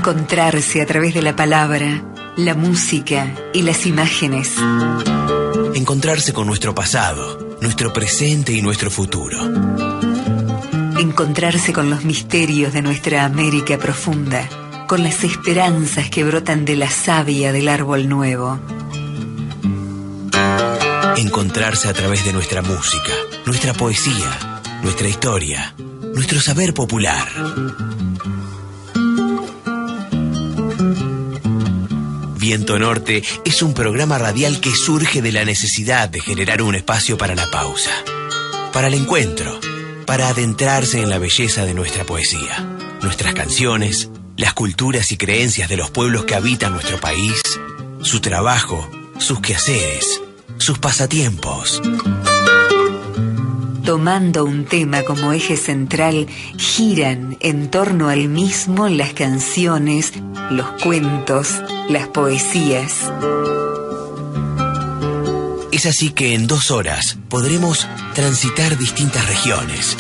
Encontrarse a través de la palabra, la música y las imágenes. Encontrarse con nuestro pasado, nuestro presente y nuestro futuro. Encontrarse con los misterios de nuestra América profunda, con las esperanzas que brotan de la savia del árbol nuevo. Encontrarse a través de nuestra música, nuestra poesía, nuestra historia, nuestro saber popular. Viento Norte es un programa radial que surge de la necesidad de generar un espacio para la pausa, para el encuentro, para adentrarse en la belleza de nuestra poesía, nuestras canciones, las culturas y creencias de los pueblos que habitan nuestro país, su trabajo, sus quehaceres, sus pasatiempos. Tomando un tema como eje central, giran en torno al mismo las canciones, los cuentos, las poesías. Es así que en 2 horas podremos transitar distintas regiones,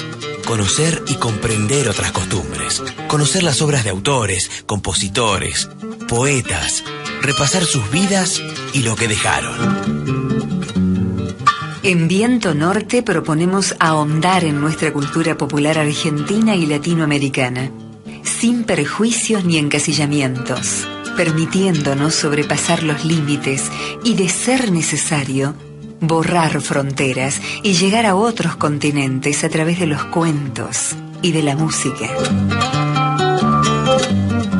conocer y comprender otras costumbres, conocer las obras de autores, compositores, poetas, repasar sus vidas y lo que dejaron. En Viento Norte proponemos ahondar en nuestra cultura popular argentina y latinoamericana, sin perjuicios ni encasillamientos, permitiéndonos sobrepasar los límites y, de ser necesario, borrar fronteras y llegar a otros continentes a través de los cuentos y de la música.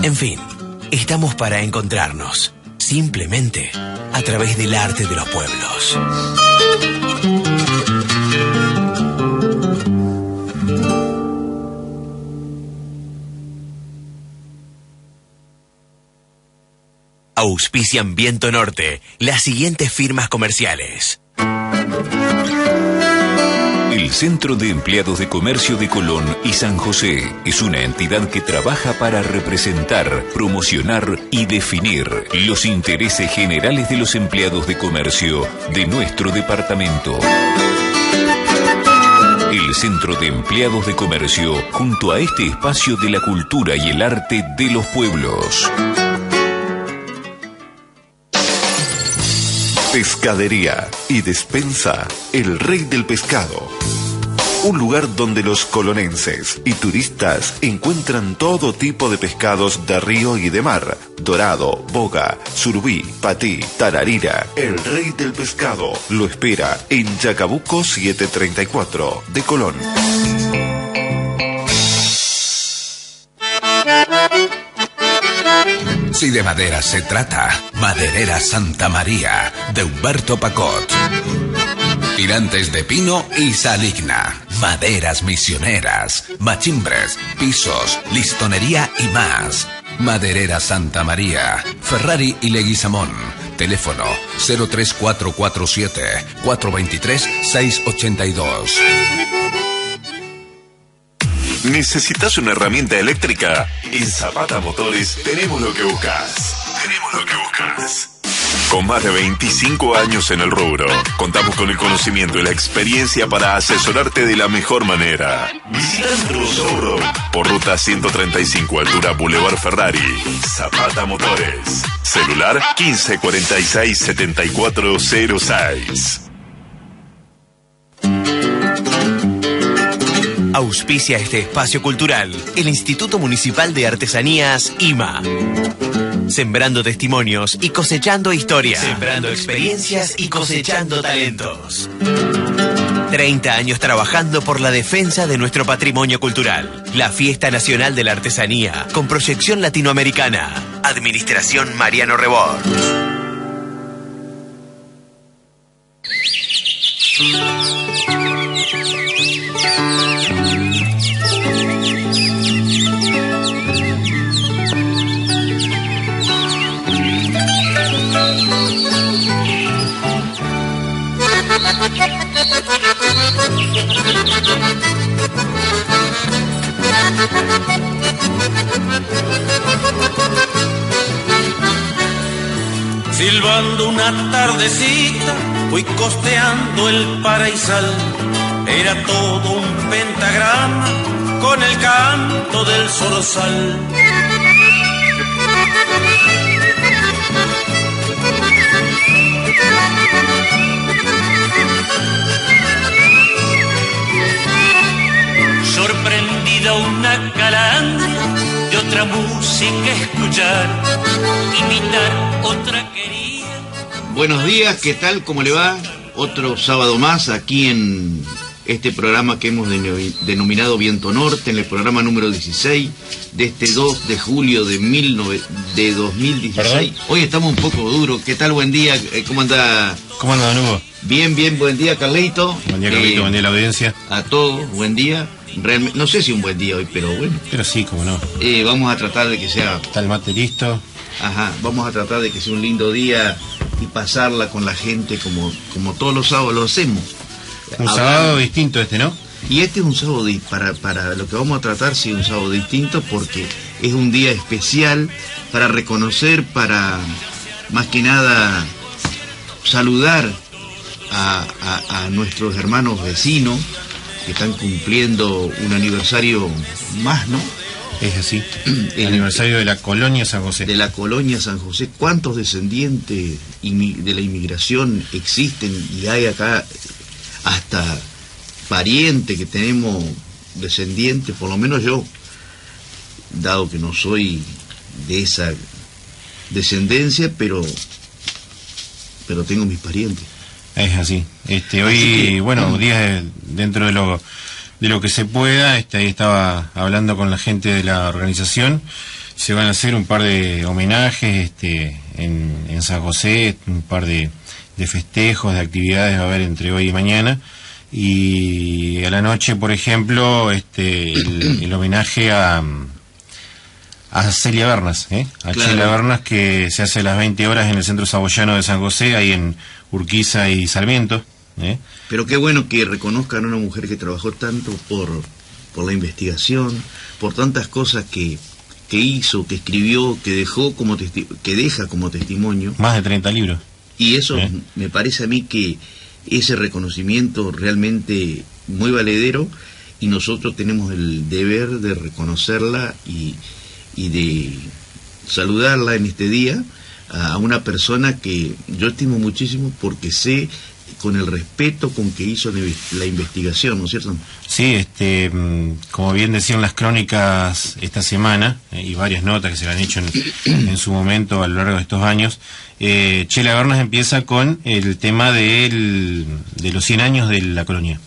En fin, estamos para encontrarnos, simplemente a través del arte de los pueblos. Auspician Viento Norte las siguientes firmas comerciales. El Centro de Empleados de Comercio de Colón y San José es una entidad que trabaja para representar, promocionar y definir los intereses generales de los empleados de comercio de nuestro departamento. El Centro de Empleados de Comercio, junto a este espacio de la cultura y el arte de los pueblos. Pescadería y despensa El Rey del Pescado. Un lugar donde los colonenses y turistas encuentran todo tipo de pescados de río y de mar. Dorado, boga, surubí, patí, tararira. El Rey del Pescado lo espera en Chacabuco 734 de Colón. Si de madera se trata, Maderera Santa María, de Humberto Pacot. Tirantes de pino y saligna, maderas misioneras, machimbres, pisos, listonería y más. Maderera Santa María, Ferrari y Leguizamón. Teléfono 03447 423 682. ¿Necesitas una herramienta eléctrica? En Zapata Motores tenemos lo que buscas. Con más de 25 años en el rubro, contamos con el conocimiento y la experiencia para asesorarte de la mejor manera. Visita nuestro showroom por ruta 135, altura Boulevard Ferrari. Zapata Motores. Celular 1546-7406. Auspicia este espacio cultural el Instituto Municipal de Artesanías IMA. Sembrando testimonios y cosechando historias. Sembrando experiencias y cosechando talentos. 30 años trabajando por la defensa de nuestro patrimonio cultural. La Fiesta Nacional de la Artesanía, con proyección latinoamericana. Administración Mariano Rebord. Silbando una tardecita, fui costeando el paraísal. Era todo un pentagrama con el canto del zorzal. Sorprendida una calandria de otra música escuchar, imitar otra quería. Buenos días, ¿qué tal? ¿Cómo le va? Otro sábado más aquí en este programa que hemos denominado Viento Norte, en el programa número 16 de este 2 de julio de 2016. ¿Perdón? Hoy estamos un poco duros. ¿Qué tal? Buen día. ¿Cómo anda? ¿Cómo anda, don Hugo? Bien, bien. Buen día, Carlito. Buen día, Carlito. Buen día a la audiencia. A todos. Buen día. Realmente, no sé si un buen día hoy, pero bueno. Pero sí, cómo no. Vamos a tratar de que sea... Está el mate listo. Ajá. Vamos a tratar de que sea un lindo día y pasarla con la gente como todos los sábados lo hacemos. Un sábado distinto este, ¿no? Y este es un sábado, para lo que vamos a tratar, sí, un sábado distinto, porque es un día especial para reconocer, para más que nada saludar a nuestros hermanos vecinos que están cumpliendo un aniversario más, ¿no? Es así, el aniversario de la Colonia San José. De la Colonia San José. ¿Cuántos descendientes de la inmigración existen? Y hay acá hasta parientes que tenemos descendientes, por lo menos yo, dado que no soy de esa descendencia, pero tengo mis parientes. Es así. Hoy, bueno, días dentro de lo que se pueda, ahí estaba hablando con la gente de la organización. Se van a hacer un par de homenajes en San José, un par de festejos, de actividades va a haber entre hoy y mañana. Y a la noche, por ejemplo, el homenaje a Celia Bernas, a Claro. Chela Bernas, que se hace a las 20 horas en el Centro Saboyano de San José, ahí en Urquiza y Sarmiento. Pero qué bueno que reconozcan a una mujer que trabajó tanto por la investigación, por tantas cosas que hizo, que escribió, que deja como testimonio. Más de 30 libros. Y eso me parece a mí que ese reconocimiento realmente muy valedero, y nosotros tenemos el deber de reconocerla y de saludarla en este día, a una persona que yo estimo muchísimo, porque sé con el respeto con que hizo la investigación, ¿no es cierto? Sí, como bien decían las crónicas esta semana, y varias notas que se le han hecho en su momento a lo largo de estos años, Chela Bernas empieza con el tema de los 100 años de la colonia.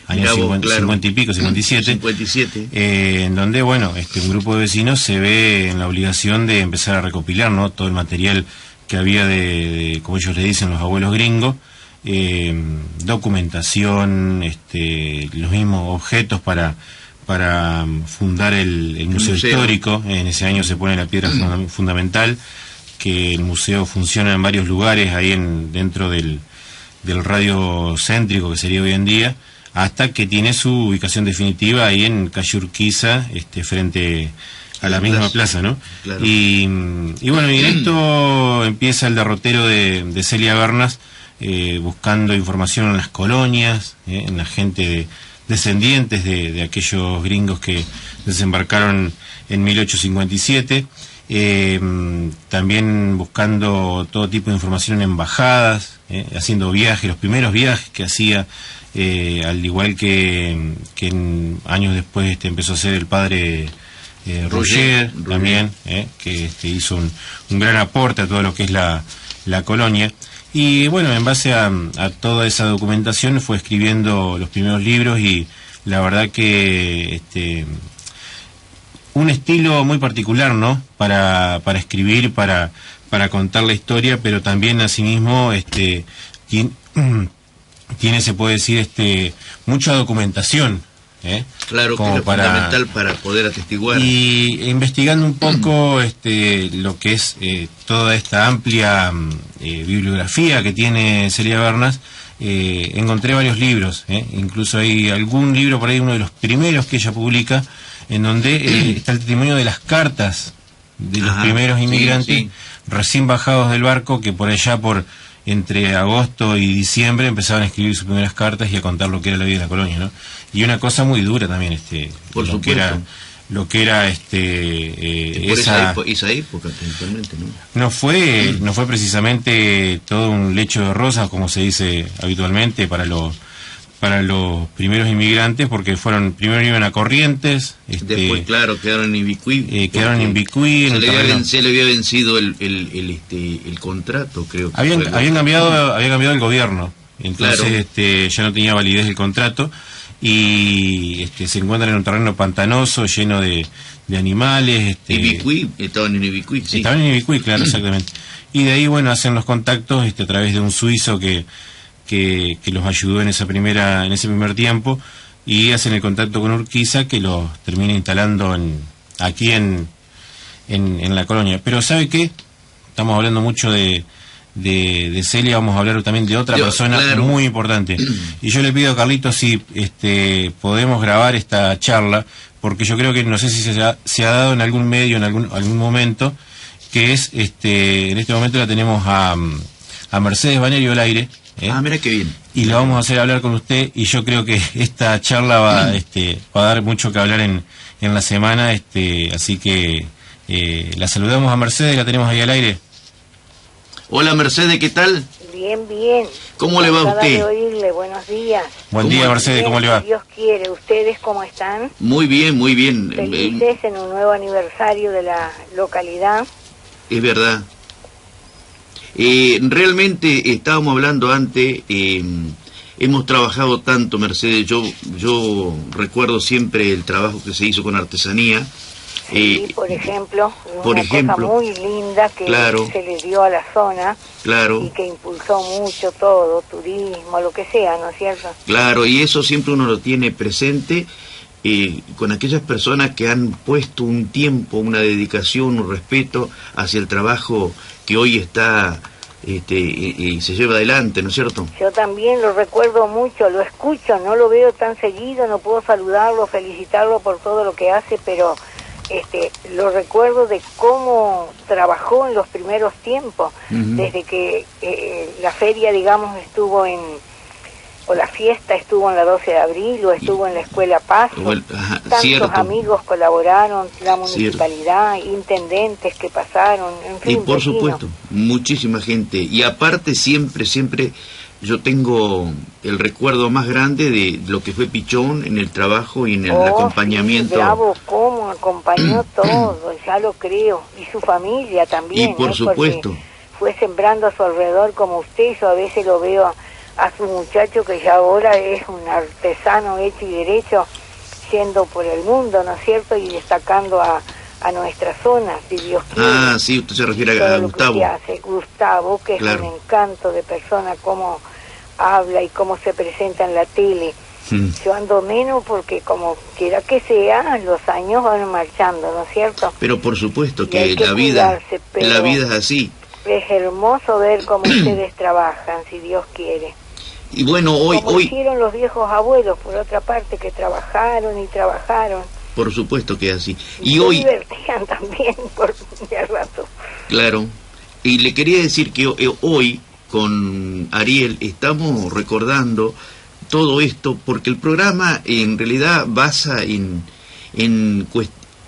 Años 50 y pico, 57. En donde, bueno, un grupo de vecinos se ve en la obligación de empezar a recopilar, ¿no?, todo el material que había de como ellos le dicen, los abuelos gringos, documentación, los mismos objetos para fundar el museo histórico. En ese año se pone la piedra fundamental, que el museo funciona en varios lugares ahí dentro del radio céntrico que sería hoy en día, hasta que tiene su ubicación definitiva ahí en calle Urquiza, frente a la misma plaza, ¿no? Claro. Y bueno, y en esto empieza el derrotero de Celia Bernas, buscando información en las colonias, en la gente descendientes de aquellos gringos que desembarcaron en 1857, también buscando todo tipo de información en embajadas, haciendo viajes, los primeros viajes que hacía, al igual que años después empezó a ser el padre Roger también, que hizo un gran aporte a todo lo que es la colonia. Y bueno, en base a toda esa documentación fue escribiendo los primeros libros, y la verdad que un estilo muy particular, ¿no?, para escribir, para contar la historia, pero también asimismo tiene, se puede decir, mucha documentación, Claro, que es fundamental para poder atestiguar. Y investigando un poco lo que es toda esta amplia bibliografía que tiene Celia Bernas, encontré varios libros, incluso hay algún libro por ahí, uno de los primeros que ella publica, en donde está el testimonio de las cartas de los primeros inmigrantes recién bajados del barco, que por allá entre agosto y diciembre empezaban a escribir sus primeras cartas y a contar lo que era la vida en la colonia, ¿no? Y una cosa muy dura también, por lo supuesto, que era lo que era esa época principalmente, ¿no? No fue precisamente todo un lecho de rosas, como se dice habitualmente para los primeros inmigrantes, porque primero iban a Corrientes, después claro quedaron en Ibicuí, se le había vencido el contrato, creo que había cambiado el gobierno, entonces claro. Ya no tenía validez el contrato, y se encuentran en un terreno pantanoso lleno de animales. Ibicuí, estaban en Ibicuí, sí. Estaban en Ibicuí, claro, exactamente. Y de ahí, bueno, hacen los contactos a través de un suizo que los ayudó en ese primer tiempo, y hacen el contacto con Urquiza, que los termina instalando aquí en la colonia. Pero ¿sabe qué? Estamos hablando mucho de Celia, vamos a hablar también de otra persona claro. muy importante. Y yo le pido a Carlitos si podemos grabar esta charla, porque yo creo que no sé si se ha dado en algún medio, en algún momento, que es, en este momento la tenemos a Mercedes Banerio al aire. Mira qué bien. Y lo vamos a hacer hablar con usted, y yo creo que esta charla va a dar mucho que hablar en la semana, así que la saludamos a Mercedes, la tenemos ahí al aire. Hola Mercedes, ¿qué tal? Bien, bien. ¿Cómo le va a usted? De oírle. Buenos días. Buen día, Mercedes, bien, ¿cómo le va? Si Dios quiere. ¿Ustedes cómo están? Muy bien, muy bien. Felices en un nuevo aniversario de la localidad. Es verdad. Realmente estábamos hablando antes, hemos trabajado tanto, Mercedes, yo recuerdo siempre el trabajo que se hizo con artesanía. Sí, por ejemplo, cosa muy linda que claro, se le dio a la zona, claro, y que impulsó mucho todo, turismo, lo que sea, ¿no es cierto? Claro, y eso siempre uno lo tiene presente, con aquellas personas que han puesto un tiempo, una dedicación, un respeto hacia el trabajo que hoy está y se lleva adelante, ¿no es cierto? Yo también lo recuerdo mucho, lo escucho, no lo veo tan seguido, no puedo saludarlo, felicitarlo por todo lo que hace, pero lo recuerdo de cómo trabajó en los primeros tiempos, desde que la feria, digamos, estuvo o la fiesta estuvo en la 12 de abril, o estuvo en la Escuela Paso. Tantos cierto. Amigos colaboraron, la municipalidad, intendentes que pasaron, en fin. Y por supuesto, muchísima gente. Y aparte siempre yo tengo el recuerdo más grande de lo que fue Pichón en el trabajo y en el acompañamiento. Sí, bravo, cómo acompañó todo, ya lo creo. Y su familia también. Y por supuesto. Fue sembrando a su alrededor como usted. Yo a veces lo veo a su muchacho, que ya ahora es un artesano hecho y derecho, yendo por el mundo, ¿no es cierto? Y destacando a nuestra zona, si Dios quiere. Sí, usted se refiere a Gustavo. Gustavo, que claro, es un encanto de persona, cómo habla y cómo se presenta en la tele. Yo ando menos porque, como quiera que sea, los años van marchando, ¿no es cierto? Pero por supuesto que la vida es así. Es hermoso ver cómo ustedes trabajan, si Dios quiere. Y bueno, hoy hicieron los viejos abuelos, por otra parte, que trabajaron y trabajaron. Por supuesto que es así. Y hoy divertían también por un rato. Claro. Y le quería decir que hoy con Ariel estamos recordando todo esto, porque el programa en realidad basa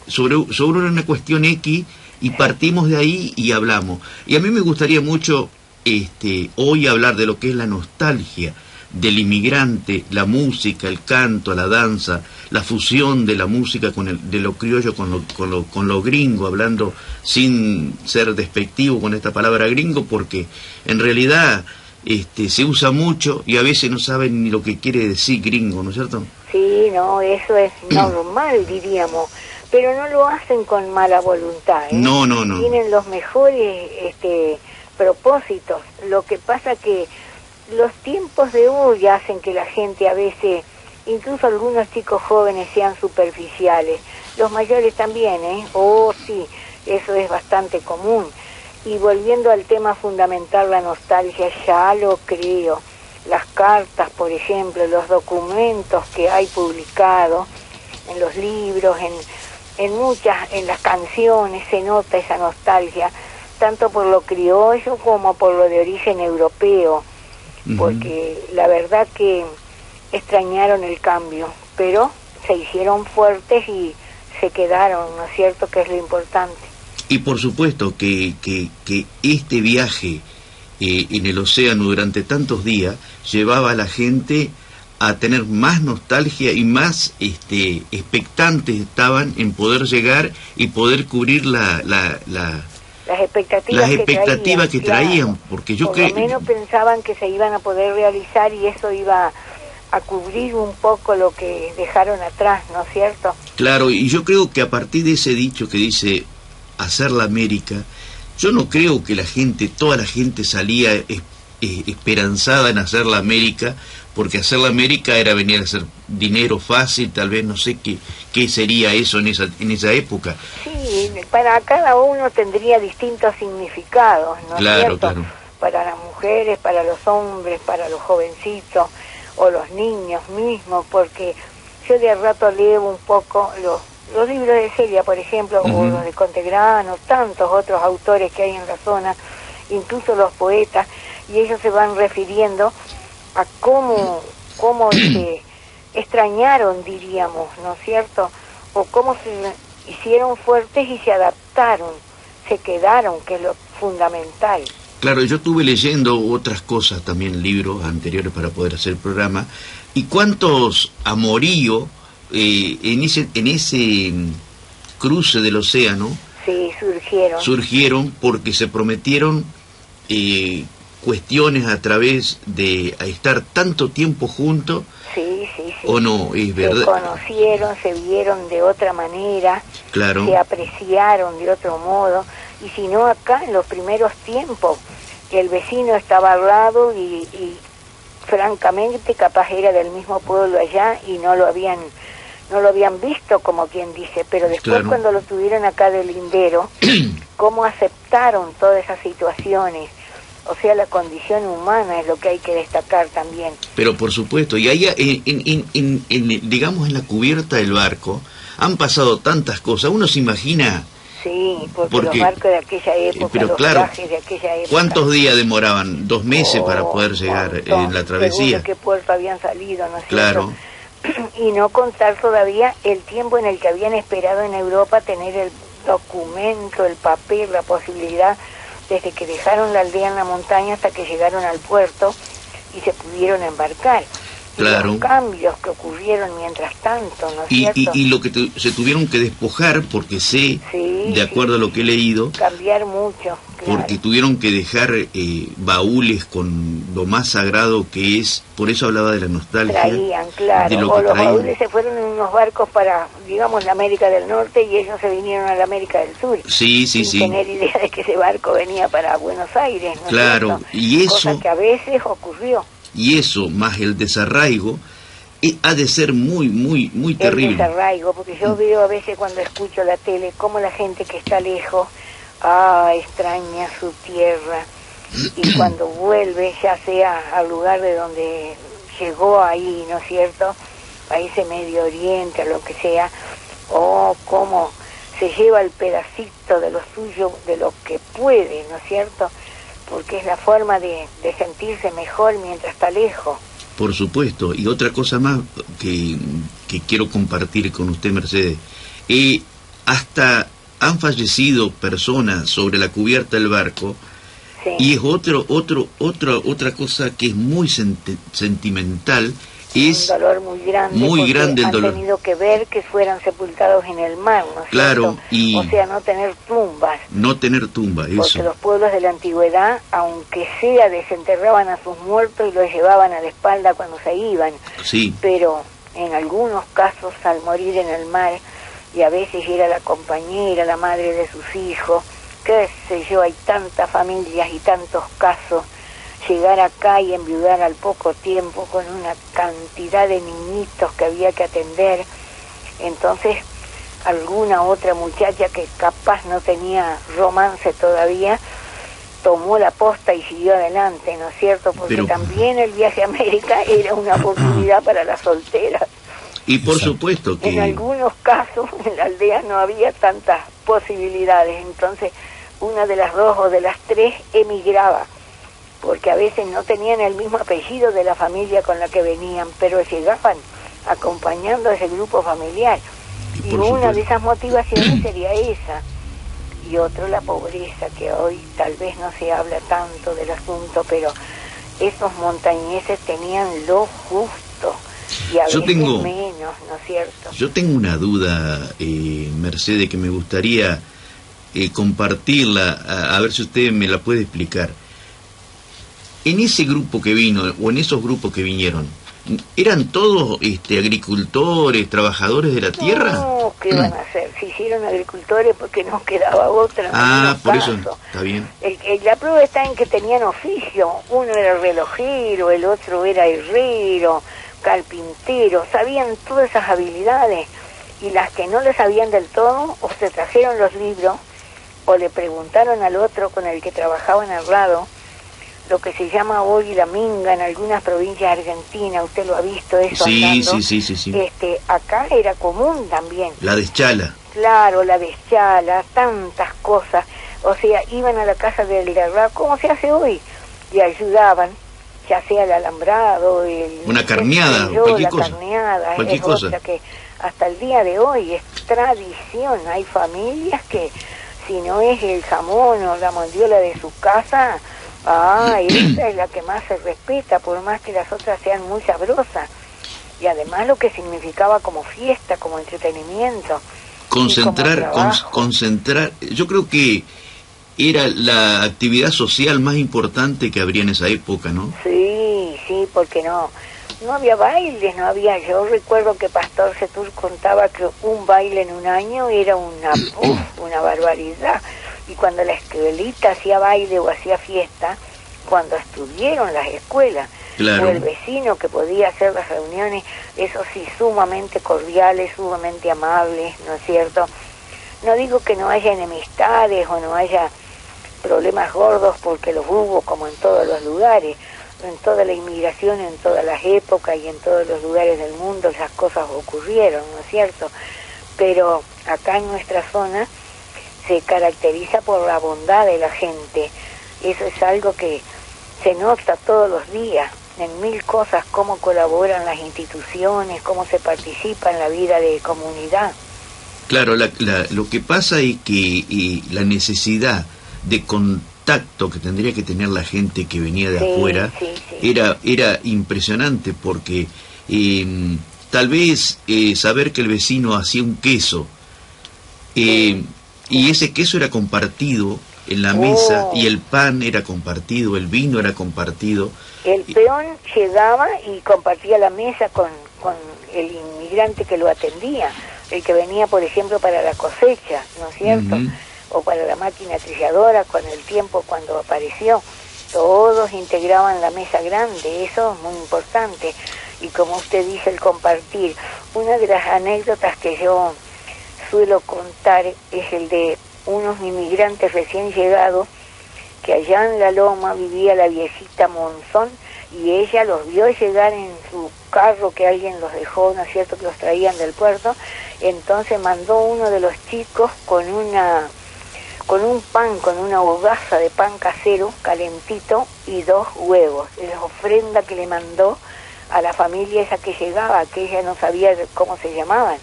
sobre una cuestión X, y partimos de ahí y hablamos. Y a mí me gustaría mucho hoy hablar de lo que es la nostalgia del inmigrante, la música, el canto, la danza, la fusión de la música de lo criollo con lo gringo, hablando sin ser despectivo con esta palabra gringo, porque en realidad se usa mucho y a veces no saben ni lo que quiere decir gringo, ¿no es cierto? Sí, no, eso es normal, diríamos, pero no lo hacen con mala voluntad, ¿eh? No. Tienen los mejores propósitos. Lo que pasa que los tiempos de hoy hacen que la gente a veces, incluso algunos chicos jóvenes, sean superficiales. Los mayores también, ¿eh? Sí, eso es bastante común. Y volviendo al tema fundamental, la nostalgia, ya lo creo. Las cartas, por ejemplo, los documentos que hay publicados en los libros, en las canciones, se nota esa nostalgia, tanto por lo criollo como por lo de origen europeo, porque la verdad que extrañaron el cambio, pero se hicieron fuertes y se quedaron, ¿no es cierto?, que es lo importante. Y por supuesto que este viaje en el océano durante tantos días llevaba a la gente a tener más nostalgia y más expectantes estaban en poder llegar y poder cubrir las expectativas que traían, porque yo creo... Por lo menos pensaban que se iban a poder realizar y eso iba a cubrir un poco lo que dejaron atrás, ¿no es cierto? Claro, y yo creo que a partir de ese dicho que dice hacer la América, yo no creo que toda la gente salía esperanzada en hacer la América, porque hacer la América era venir a hacer dinero fácil, tal vez no sé qué sería eso en esa época. Sí, para cada uno tendría distintos significados, ¿no es cierto? Claro. Para las mujeres, para los hombres, para los jovencitos o los niños mismos, porque yo de rato leo un poco los libros de Celia, por ejemplo, o los de Contegrano, tantos otros autores que hay en la zona, incluso los poetas, y ellos se van refiriendo a cómo se extrañaron, diríamos, ¿no es cierto? O cómo se hicieron fuertes y se adaptaron, se quedaron, que es lo fundamental. Claro, yo estuve leyendo otras cosas también, libros anteriores para poder hacer el programa, y cuántos amoríos en ese cruce del océano surgieron porque se prometieron cuestiones a través de estar tanto tiempo juntos. Sí. ¿O no? Es verdad. Se conocieron, se vieron de otra manera, claro, se apreciaron de otro modo, y si no acá en los primeros tiempos, el vecino estaba al lado y francamente capaz era del mismo pueblo allá y no lo habían visto, como quien dice, pero después claro, cuando lo tuvieron acá de lindero, cómo aceptaron todas esas situaciones. O sea, la condición humana es lo que hay que destacar también. Pero por supuesto, y ahí digamos en la cubierta del barco han pasado tantas cosas, uno se imagina. Sí, porque los barcos de aquella época, pero los claro, viajes de aquella época. ¿Cuántos días demoraban? 2 meses para poder llegar en la travesía. ¿De qué puerto habían salido, no es claro, cierto? Y no contar todavía el tiempo en el que habían esperado en Europa tener el documento, el papel, la posibilidad, desde que dejaron la aldea en la montaña hasta que llegaron al puerto y se pudieron embarcar. Claro. Los cambios que ocurrieron mientras tanto, ¿no es cierto? Y lo que se tuvieron que despojar, porque sé, de acuerdo a lo que he leído, cambiar mucho, claro, porque tuvieron que dejar baúles con lo más sagrado que es, por eso hablaba de la nostalgia. Traían, claro, de lo o que los traían. baúles se fueron en unos barcos para, digamos, la América del Norte y ellos se vinieron a la América del Sur. Sí. Sin tener idea de que ese barco venía para Buenos Aires, ¿no? Claro, y eso... Cosa que a veces ocurrió. Y eso, más el desarraigo, ha de ser muy terrible. El desarraigo, porque yo veo a veces cuando escucho la tele, cómo la gente que está lejos, extraña su tierra, y cuando vuelve, ya sea al lugar de donde llegó ahí, ¿no es cierto?, a ese Medio Oriente, a lo que sea, cómo se lleva el pedacito de lo suyo, de lo que puede, ¿no es cierto?, porque es la forma de sentirse mejor mientras está lejos. Por supuesto, y otra cosa más que quiero compartir con usted, Mercedes, hasta han fallecido personas sobre la cubierta del barco, sí, y es otra cosa que es muy sentimental. Es un dolor muy grande el dolor. Han tenido que ver que fueran sepultados en el mar, ¿no es claro, cierto? O sea, no tener tumbas. No tener tumbas, eso. Porque los pueblos de la antigüedad, aunque sea, desenterraban a sus muertos y los llevaban a la espalda cuando se iban. Sí. Pero en algunos casos, al morir en el mar, y a veces era la compañera, la madre de sus hijos, qué sé yo, hay tantas familias y tantos casos, llegar acá y enviudar al poco tiempo con una cantidad de niñitos que había que atender. Entonces alguna otra muchacha que capaz no tenía romance todavía tomó la posta y siguió adelante, ¿no es cierto? Porque también el viaje a América era una oportunidad para las solteras. Y por supuesto que... En algunos casos en la aldea no había tantas posibilidades, entonces una de las 2 o de las 3 emigraba, porque a veces no tenían el mismo apellido de la familia con la que venían, pero llegaban acompañando a ese grupo familiar. Y una de esas motivaciones sería esa. Y otro, la pobreza, que hoy tal vez no se habla tanto del asunto, pero esos montañeses tenían lo justo y a veces menos, ¿no es cierto? Yo tengo una duda, Mercedes, que me gustaría compartirla, a ver si usted me la puede explicar. En ese grupo que vino, o en esos grupos que vinieron, ¿eran todos agricultores, trabajadores de la tierra? No, ¿qué van a hacer? Se hicieron agricultores porque no quedaba otra. Por caso. Eso, está bien. La prueba está en que tenían oficio. Uno era relojero, el otro era herrero, carpintero. Sabían todas esas habilidades. Y las que no le sabían del todo, o se trajeron los libros, o le preguntaron al otro con el que trabajaba en el lado, lo que se llama hoy la minga en algunas provincias argentinas. Usted lo ha visto eso andando. Sí. Acá era común también. La deschala. Claro, la deschala, tantas cosas. O sea, iban a la casa del herrero, como se hace hoy, y ayudaban, ya sea el alambrado, una carneada, cualquier cosa. Cualquier cosa. Otra que hasta el día de hoy es tradición. Hay familias que, si no es el jamón o la mondiola de su casa, esa es la que más se respeta, por más que las otras sean muy sabrosas. Y además lo que significaba como fiesta, como entretenimiento. Concentrar. Yo creo que era la actividad social más importante que habría en esa época, ¿no? Sí, porque no había bailes, no había. Yo recuerdo que Pastor Setur contaba que un baile en un año era una barbaridad. Y cuando la escuelita hacía baile o hacía fiesta, cuando estuvieron las escuelas, claro, o el vecino que podía hacer las reuniones, eso sí, sumamente cordiales, sumamente amables, ¿no es cierto? No digo que no haya enemistades o no haya problemas gordos, porque los hubo como en todos los lugares, en toda la inmigración, en todas las épocas y en todos los lugares del mundo esas cosas ocurrieron, ¿no es cierto? Pero acá en nuestra zona se caracteriza por la bondad de la gente. Eso es algo que se nota todos los días, en mil cosas, cómo colaboran las instituciones, cómo se participa en la vida de comunidad. Claro, lo que pasa es que la necesidad de contacto que tendría que tener la gente que venía de afuera era impresionante, porque tal vez saber que el vecino hacía un queso, y ese queso era compartido en la mesa, y el pan era compartido, el vino era compartido. El peón llegaba y compartía la mesa con el inmigrante que lo atendía, el que venía, por ejemplo, para la cosecha, ¿no es cierto? O para la máquina trilladora, con el tiempo cuando apareció. Todos integraban la mesa grande, eso es muy importante. Y como usted dice, el compartir. Una de las anécdotas que yo suelo contar es el de unos inmigrantes recién llegados, que allá en la loma vivía la viejita Monzón, y ella los vio llegar en su carro que alguien los dejó, ¿no es cierto?, que los traían del puerto. Entonces mandó uno de los chicos con un pan, con una hogaza de pan casero calentito y 2 huevos, la ofrenda que le mandó a la familia esa que llegaba, que ella no sabía cómo se llamaban.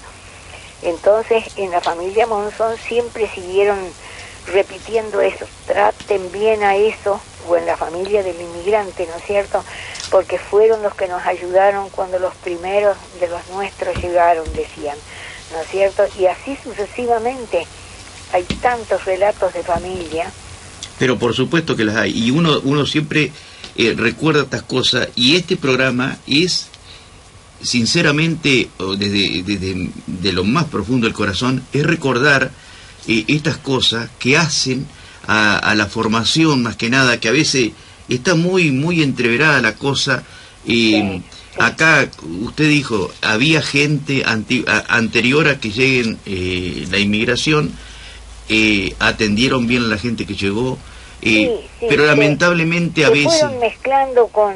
Entonces, en la familia Monzón siempre siguieron repitiendo eso: traten bien a eso, o en la familia del inmigrante, ¿no es cierto?, porque fueron los que nos ayudaron cuando los primeros de los nuestros llegaron, decían, ¿no es cierto? Y así sucesivamente. Hay tantos relatos de familia. Pero por supuesto que las hay, y uno siempre recuerda estas cosas, y este programa es, sinceramente, desde lo más profundo del corazón, es recordar estas cosas que hacen a la formación, más que nada, que a veces está muy entreverada la cosa. Acá usted dijo, había gente anterior a que lleguen la inmigración, atendieron bien a la gente que llegó, pero lamentablemente a veces fueron mezclando con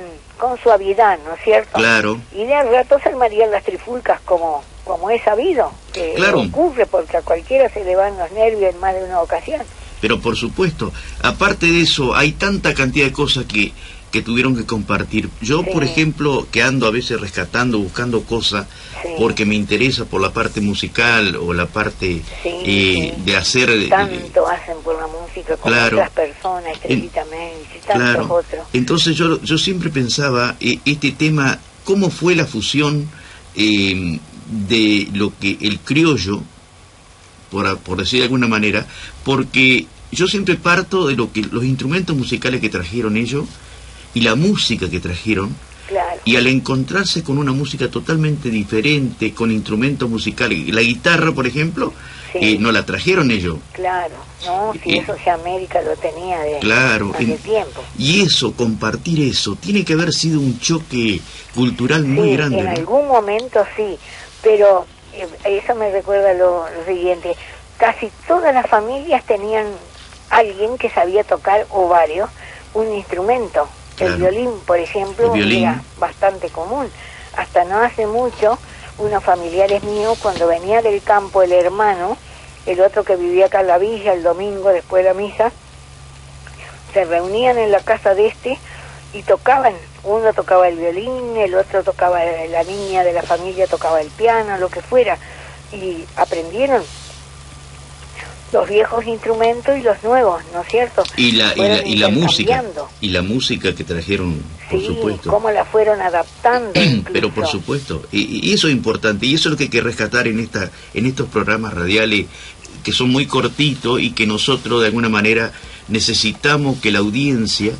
suavidad, ¿no es cierto? Claro. Y de rato se armarían las trifulcas, como es sabido, que ocurre, porque a cualquiera se le van los nervios en más de una ocasión. Pero por supuesto, aparte de eso, hay tanta cantidad de cosas que que tuvieron que compartir. Yo, por ejemplo, que ando a veces rescatando, buscando cosas, porque me interesa por la parte musical o la parte de hacer... Tanto hacen por la música como otras personas, Estrellita Menzi, tantos otros. Entonces yo siempre pensaba, este tema, ¿cómo fue la fusión de lo que el criollo, por decir de alguna manera? Porque yo siempre parto de lo que los instrumentos musicales que trajeron ellos y la música que trajeron, y al encontrarse con una música totalmente diferente, con instrumentos musicales, la guitarra, por ejemplo, no la trajeron ellos. Eso ya América lo tenía de hace tiempo. Y eso, compartir eso, tiene que haber sido un choque cultural muy grande. En algún momento sí, pero eso me recuerda lo siguiente: casi todas las familias tenían alguien que sabía tocar, o varios, un instrumento. El violín, por ejemplo, era bastante común. Hasta no hace mucho, unos familiares míos, cuando venía del campo el hermano, el otro que vivía acá en la villa, el domingo después de la misa, se reunían en la casa de y tocaban. Uno tocaba el violín, el otro tocaba, la niña de la familia tocaba el piano, lo que fuera, y aprendieron los viejos instrumentos y los nuevos, ¿no es cierto? Y la música que trajeron, por supuesto. Cómo la fueron adaptando. Pero por supuesto, y eso es importante, y eso es lo que hay que rescatar en estos programas radiales, que son muy cortitos y que nosotros de alguna manera necesitamos que la audiencia,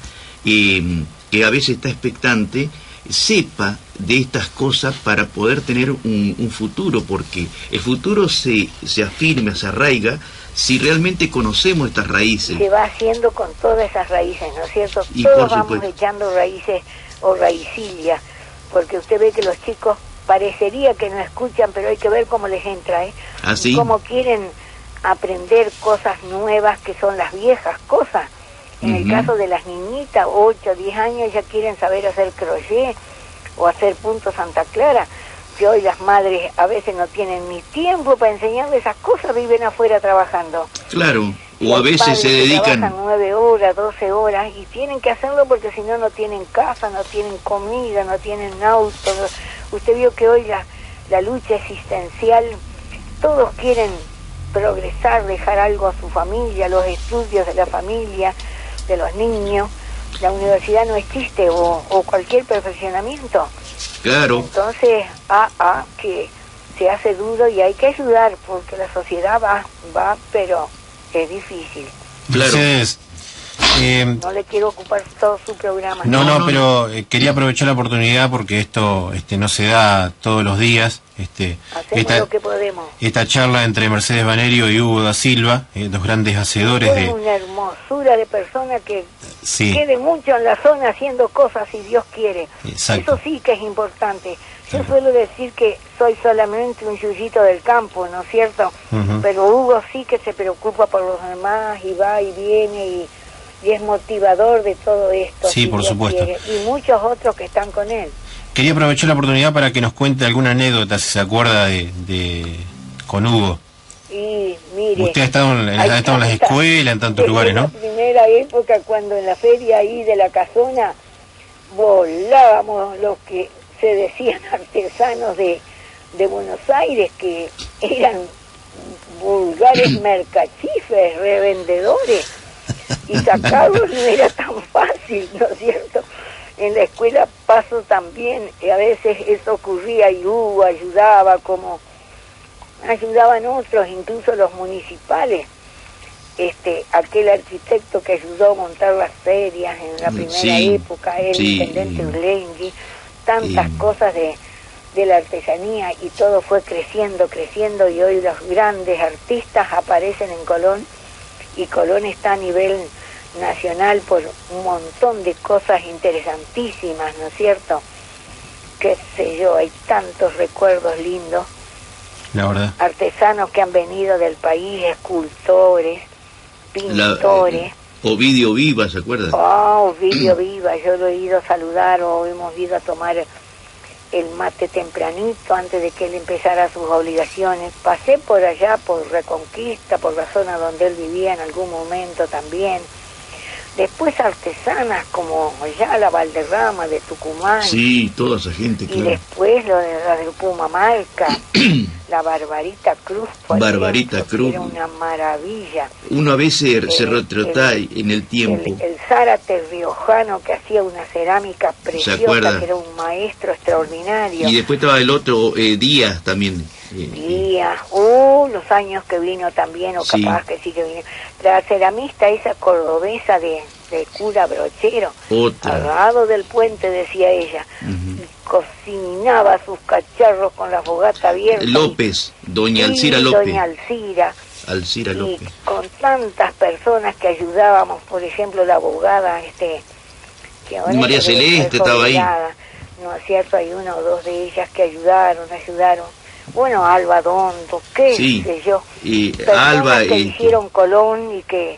que a veces está expectante, sepa de estas cosas para poder tener un futuro, porque el futuro se afirma, se arraiga si realmente conocemos estas raíces. Se va haciendo con todas esas raíces, ¿no es cierto? Y todos vamos echando raíces o raicillas, porque usted ve que los chicos parecería que no escuchan, pero hay que ver cómo les entra, ¿Ah, sí? Cómo quieren aprender cosas nuevas que son las viejas cosas. En el caso de las niñitas, 8, 10 años, ya quieren saber hacer crochet o hacer punto Santa Clara, que hoy las madres a veces no tienen ni tiempo para enseñarles esas cosas, viven afuera trabajando. Claro, o a veces se dedican... Trabajan 9 horas, 12 horas, y tienen que hacerlo porque si no, no tienen casa, no tienen comida, no tienen auto. Usted vio que hoy la lucha existencial, todos quieren progresar, dejar algo a su familia, los estudios de la familia, de los niños. La universidad no es chiste, o cualquier perfeccionamiento. Claro. Entonces, que se hace duro y hay que ayudar, porque la sociedad va, pero es difícil. Claro. Entonces, no le quiero ocupar todo su programa. No, pero quería aprovechar la oportunidad porque esto no se da todos los días. Hacemos lo que podemos. Esta charla entre Mercedes Banerio y Hugo da Silva, dos grandes hacedores de... una hermosura de persona que quede mucho en la zona haciendo cosas si Dios quiere. Exacto. Eso sí que es importante. Yo suelo decir que soy solamente un yuyito del campo, ¿no es cierto? Pero Hugo sí que se preocupa por los demás y va y viene y es motivador de todo esto. Sí, por supuesto. Y muchos otros que están con él. Quería aprovechar la oportunidad para que nos cuente alguna anécdota, si se acuerda con Hugo. Y mire, usted ha estado en las escuelas, en tantos lugares, ¿no? En la primera época, cuando en la feria ahí de la Casona volábamos los que se decían artesanos de Buenos Aires, que eran vulgares mercachifes, revendedores, y sacarlos no era tan fácil, ¿no es cierto? En la escuela Paso también, a veces eso ocurría y Hugo ayudaba, como ayudaban otros, incluso los municipales. Aquel arquitecto que ayudó a montar las ferias en la primera época, el intendente Urlengi, tantas cosas de la artesanía, y todo fue creciendo, y hoy los grandes artistas aparecen en Colón, y Colón está a nivel nacional por un montón de cosas interesantísimas, ¿no es cierto? Qué sé yo, hay tantos recuerdos lindos. La verdad. Artesanos que han venido del país, escultores, pintores. Ovidio Viva, ¿se acuerda? Ovidio Viva, yo lo he ido a saludar, o hemos ido a tomar el mate tempranito antes de que él empezara sus obligaciones. Pasé por allá, por Reconquista, por la zona donde él vivía en algún momento también. Después artesanas como ya la Valderrama de Tucumán. Sí, toda esa gente, Y claro. después lo de la del Pumamarca, la Barbarita Cruz. por Barbarita ejemplo, Cruz. que era una maravilla. Uno a veces se retrata en el tiempo. El Zárate riojano que hacía una cerámica preciosa, acuerda? que era un maestro extraordinario. Y después estaba el otro, Díaz también. Díaz, los años que vino también, o Sí. capaz que sí que vino. La ceramista esa cordobesa de cura Brochero, Otra. al lado del puente, decía ella, Ujú. y cocinaba sus cacharros con la fogata abierta. López, doña Sí, Alcira López. Doña Alcira. Alcira Y López. con tantas personas que ayudábamos, por ejemplo, la abogada, que ahora María creo que Celeste fue estaba ahí. jubilada, ¿no es cierto? Hay una o dos de ellas que ayudaron. Bueno, Alba Dondo, qué Sí. sé yo. Y Personas Alba, que hicieron Colón y que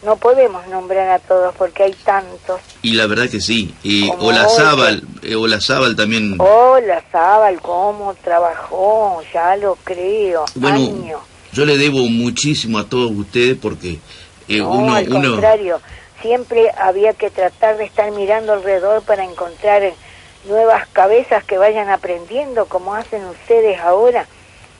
no podemos nombrar a todos porque hay tantos. y la verdad que sí. Como Olazábal también. Hola, Zabal, cómo trabajó, ya lo creo, Bueno, años. yo le debo muchísimo a todos ustedes porque No, al contrario, siempre había que tratar de estar mirando alrededor para encontrar nuevas cabezas que vayan aprendiendo, como hacen ustedes ahora,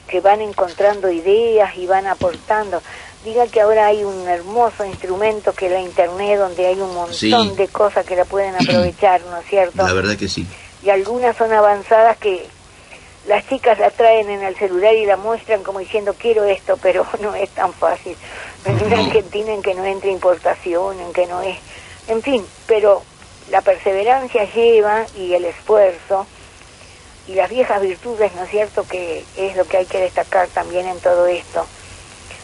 que van encontrando ideas y van aportando. Diga que ahora hay un hermoso instrumento que es la internet, donde hay un montón Sí. de cosas que la pueden aprovechar, ¿no es cierto? La verdad que sí. Y algunas son avanzadas que las chicas la traen en el celular y la muestran como diciendo quiero esto, pero no es tan fácil. En una No. Argentina en que no entra importación, en que no es... En fin, pero la perseverancia lleva y el esfuerzo y las viejas virtudes, ¿no es cierto?, que es lo que hay que destacar también en todo esto.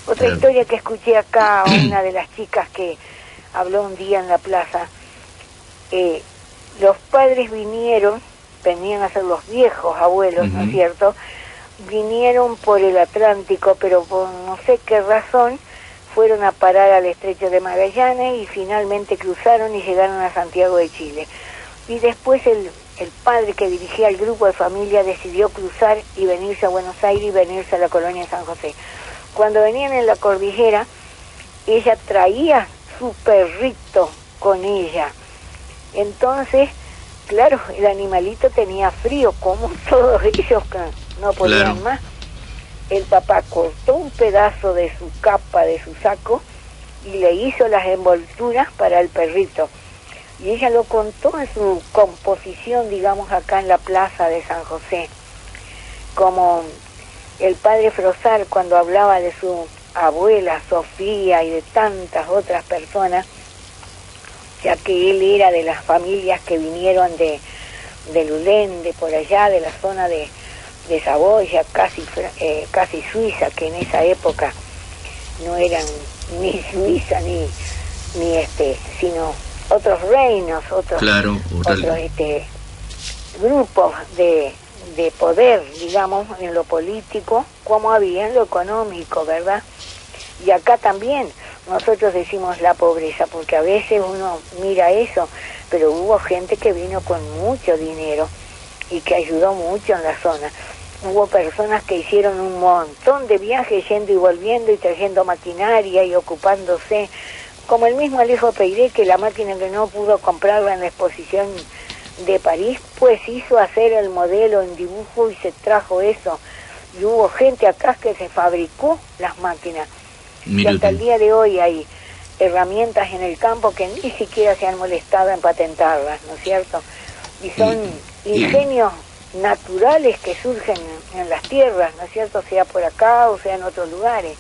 Otra Claro. historia que escuché acá, una de las chicas que habló un día en la plaza, los padres venían a ser los viejos abuelos, ¿no es Ujú. cierto?, vinieron por el Atlántico, pero por no sé qué razón fueron a parar al estrecho de Magallanes y finalmente cruzaron y llegaron a Santiago de Chile. Y después el padre que dirigía el grupo de familia decidió cruzar y venirse a Buenos Aires y venirse a la colonia de San José. Cuando venían en la cordillera, ella traía su perrito con ella. Entonces, claro, el animalito tenía frío, como todos ellos que no podían Claro. más. El papá cortó un pedazo de su capa, de su saco, y le hizo las envolturas para el perrito. Y ella lo contó en su composición, digamos, acá en la plaza de San José. Como el padre Frosar, cuando hablaba de su abuela Sofía y de tantas otras personas, ya que él era de las familias que vinieron de Lulén, de por allá, de la zona de Saboya, casi Suiza, que en esa época no eran ni Suiza sino otros reinos, otros grupos de poder, digamos, en lo político, como había en lo económico, ¿verdad? Y acá también nosotros decimos la pobreza, porque a veces uno mira eso, pero hubo gente que vino con mucho dinero y que ayudó mucho en la zona. Hubo personas que hicieron un montón de viajes yendo y volviendo y trayendo maquinaria y ocupándose, como el mismo Alejo Peiré, que la máquina que no pudo comprarla en la exposición de París, pues hizo hacer el modelo en dibujo y se trajo eso. Y hubo gente acá que se fabricó las máquinas. Y hasta el día de hoy hay herramientas en el campo que ni siquiera se han molestado en patentarlas, ¿no es cierto? Y son ingenios naturales que surgen en las tierras, ¿no es cierto? Sea por acá o sea en otros lugares.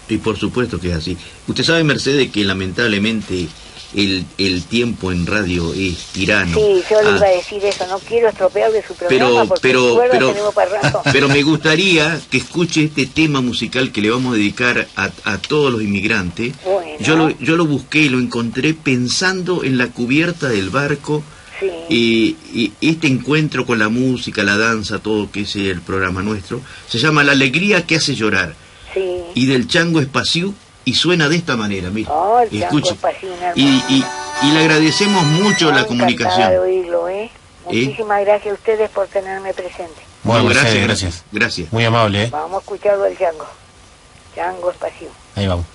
Y por supuesto que es así. Usted sabe, Mercedes, que lamentablemente el tiempo en radio es tirano. Sí, yo le iba a decir eso, no quiero estropearle su programa porque tenemos para rato. Pero me gustaría que escuche este tema musical que le vamos a dedicar a todos los inmigrantes. Bueno. Yo lo busqué y lo encontré pensando en la cubierta del barco. Sí. Y este encuentro con la música, la danza, todo que es el programa nuestro, se llama La Alegría que hace llorar. Sí. Y del Chango Espaciú, y suena de esta manera, mire. Oh, el escuche. Chango Espaciú, Y le agradecemos mucho la comunicación. Encantada de oírlo, Muchísimas gracias a ustedes por tenerme presente. Bueno, gracias. Muy amable, Vamos a escucharlo del Chango. Chango Espaciú. Ahí vamos.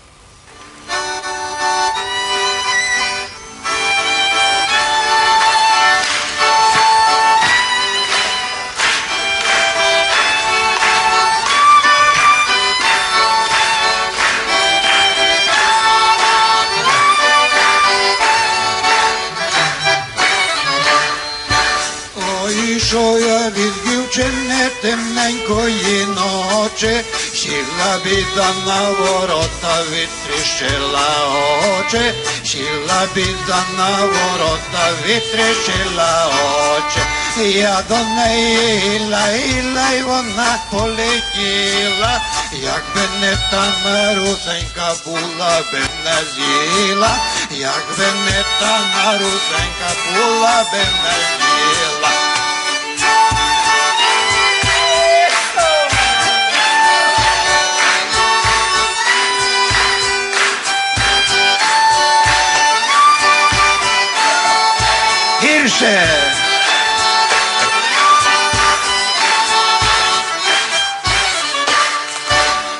Сила бида на ворота витрішила очі, сила бида на ворота витрішила очі. Я до неї іла, й вона полетіла, якби не та Марусенька була б не з'їла, якби не та Марусенька була б не з'їла. Гірше!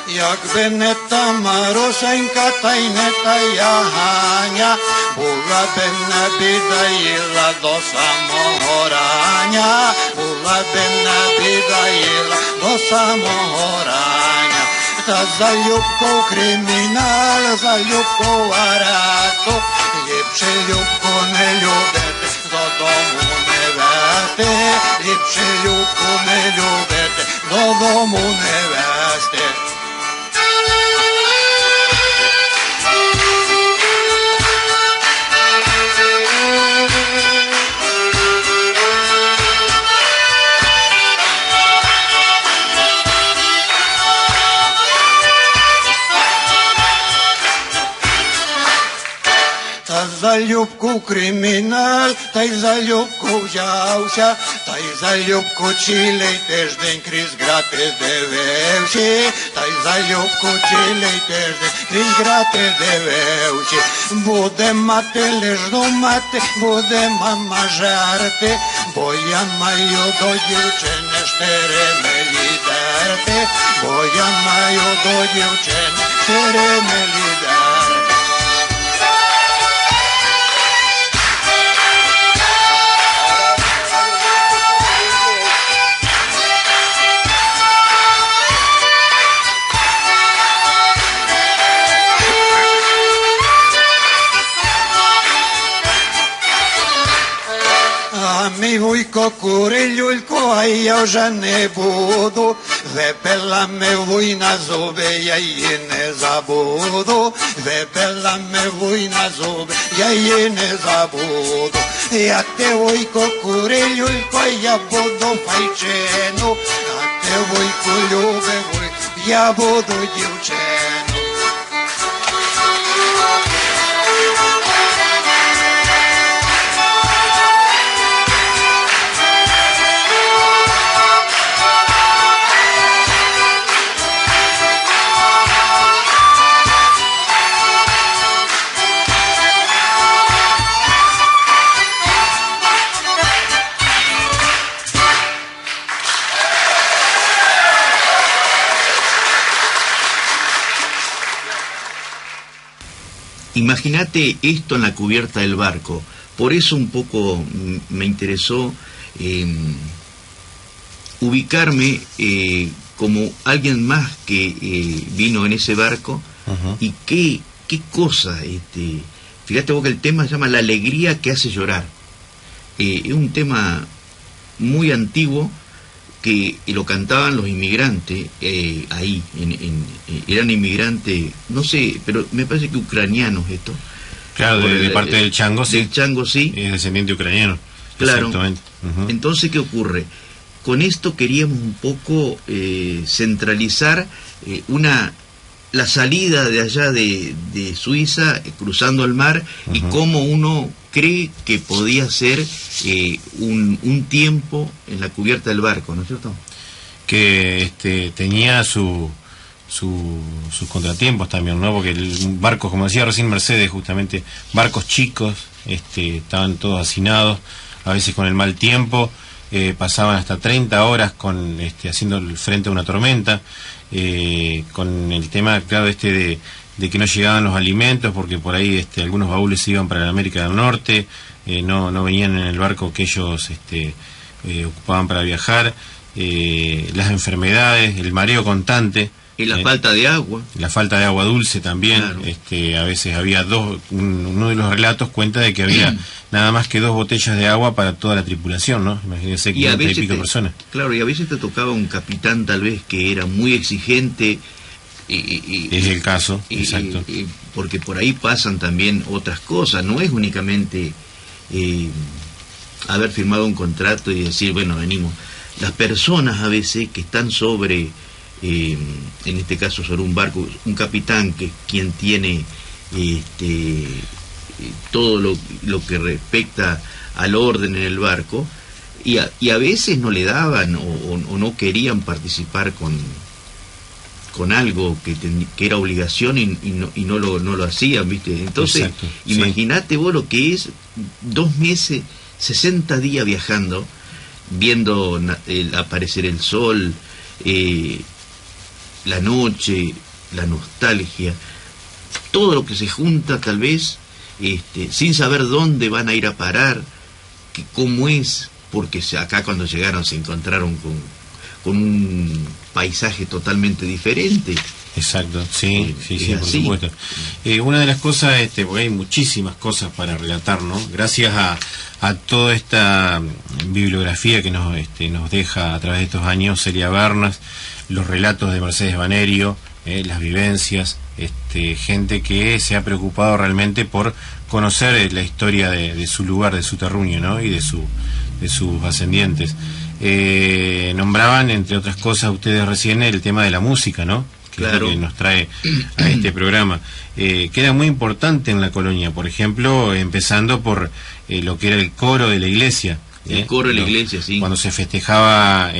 Якби не та Марусенька, та й не та Ганя, була б не біда, їла до самого рання, була б не біда, їла до самого рання. Та за любку кримінал, за любку арешту, ліпше любку не любити, додому не вести, ліпше любку не любити, додому не вести. За любку кримінал, та й за любку взявся, та й за любку цілий тиждень крізь грати дивився, та й за любку цілий тиждень крізь грати дивився. Буде мати лиш думати, буде мама жарти, бо я маю до дівчини 4 милі дерти, бо я маю до дівчини 4 милі дерти. Мій вуйко курить люльку, а я вже не буду. Випила ми вуйна зуби, я її не забуду. Випила ми вуйна зуби, я її не забуду. Я ти вуйко курить люльку, я буду файчину. А ти вуйку люби вуйку, я буду дівчину. Imagínate esto en la cubierta del barco. Por eso un poco me interesó ubicarme como alguien más que vino en ese barco. Uh-huh. Y qué cosa. Fíjate vos que el tema se llama La alegría que hace llorar. Es un tema muy antiguo que lo cantaban los inmigrantes ahí, eran inmigrantes, no sé, pero me parece que ucranianos esto. Claro, de parte del Chango, sí. Del Chango, sí. Es descendiente ucraniano. Claro. Exactamente. Uh-huh. Entonces, ¿qué ocurre? Con esto queríamos un poco centralizar la salida de allá de Suiza, cruzando el mar, uh-huh. Y cómo uno cree que podía ser un tiempo en la cubierta del barco, ¿no es cierto? Que tenía sus contratiempos también, ¿no? Porque el barco, como decía recién Mercedes, justamente barcos chicos, estaban todos hacinados, a veces con el mal tiempo, pasaban hasta 30 horas haciendo frente a una tormenta, con el tema, claro, de que no llegaban los alimentos, porque por ahí algunos baúles se iban para la América del Norte, no venían en el barco que ellos ocupaban para viajar, las enfermedades, el mareo constante, Y la falta de agua. La falta de agua dulce también. Claro. A veces había uno de los relatos cuenta de que había nada más que 2 botellas de agua para toda la tripulación, ¿no? Imagínense, 500 y pico personas. Claro, y a veces te tocaba un capitán tal vez que era muy exigente. Es el caso, exacto. Porque por ahí pasan también otras cosas, no es únicamente haber firmado un contrato y decir, bueno, venimos. Las personas a veces que están sobre, en este caso sobre un barco, un capitán que quien tiene todo lo que respecta al orden en el barco, y a veces no le daban o no querían participar con algo que era obligación y no lo hacían, ¿viste? Entonces, imagínate vos lo que es 2 meses, 60 días viajando, viendo aparecer el sol, la noche, la nostalgia, todo lo que se junta tal vez, sin saber dónde van a ir a parar, cómo es, porque acá cuando llegaron se encontraron con un paisaje totalmente diferente. Exacto, sí, por supuesto. Una de las cosas, porque hay muchísimas cosas para relatar, ¿no? Gracias a toda esta bibliografía que nos deja a través de estos años Celia Bernas, los relatos de Mercedes Banerio, las vivencias, gente que se ha preocupado realmente por conocer la historia de su lugar, de su terruño, ¿no? Y de sus ascendientes. Nombraban, entre otras cosas, ustedes recién el tema de la música, ¿no? Claro. Que nos trae a este programa, que era muy importante en la colonia, por ejemplo, empezando por lo que era el coro de la iglesia. El coro de la iglesia, sí. Cuando se festejaba,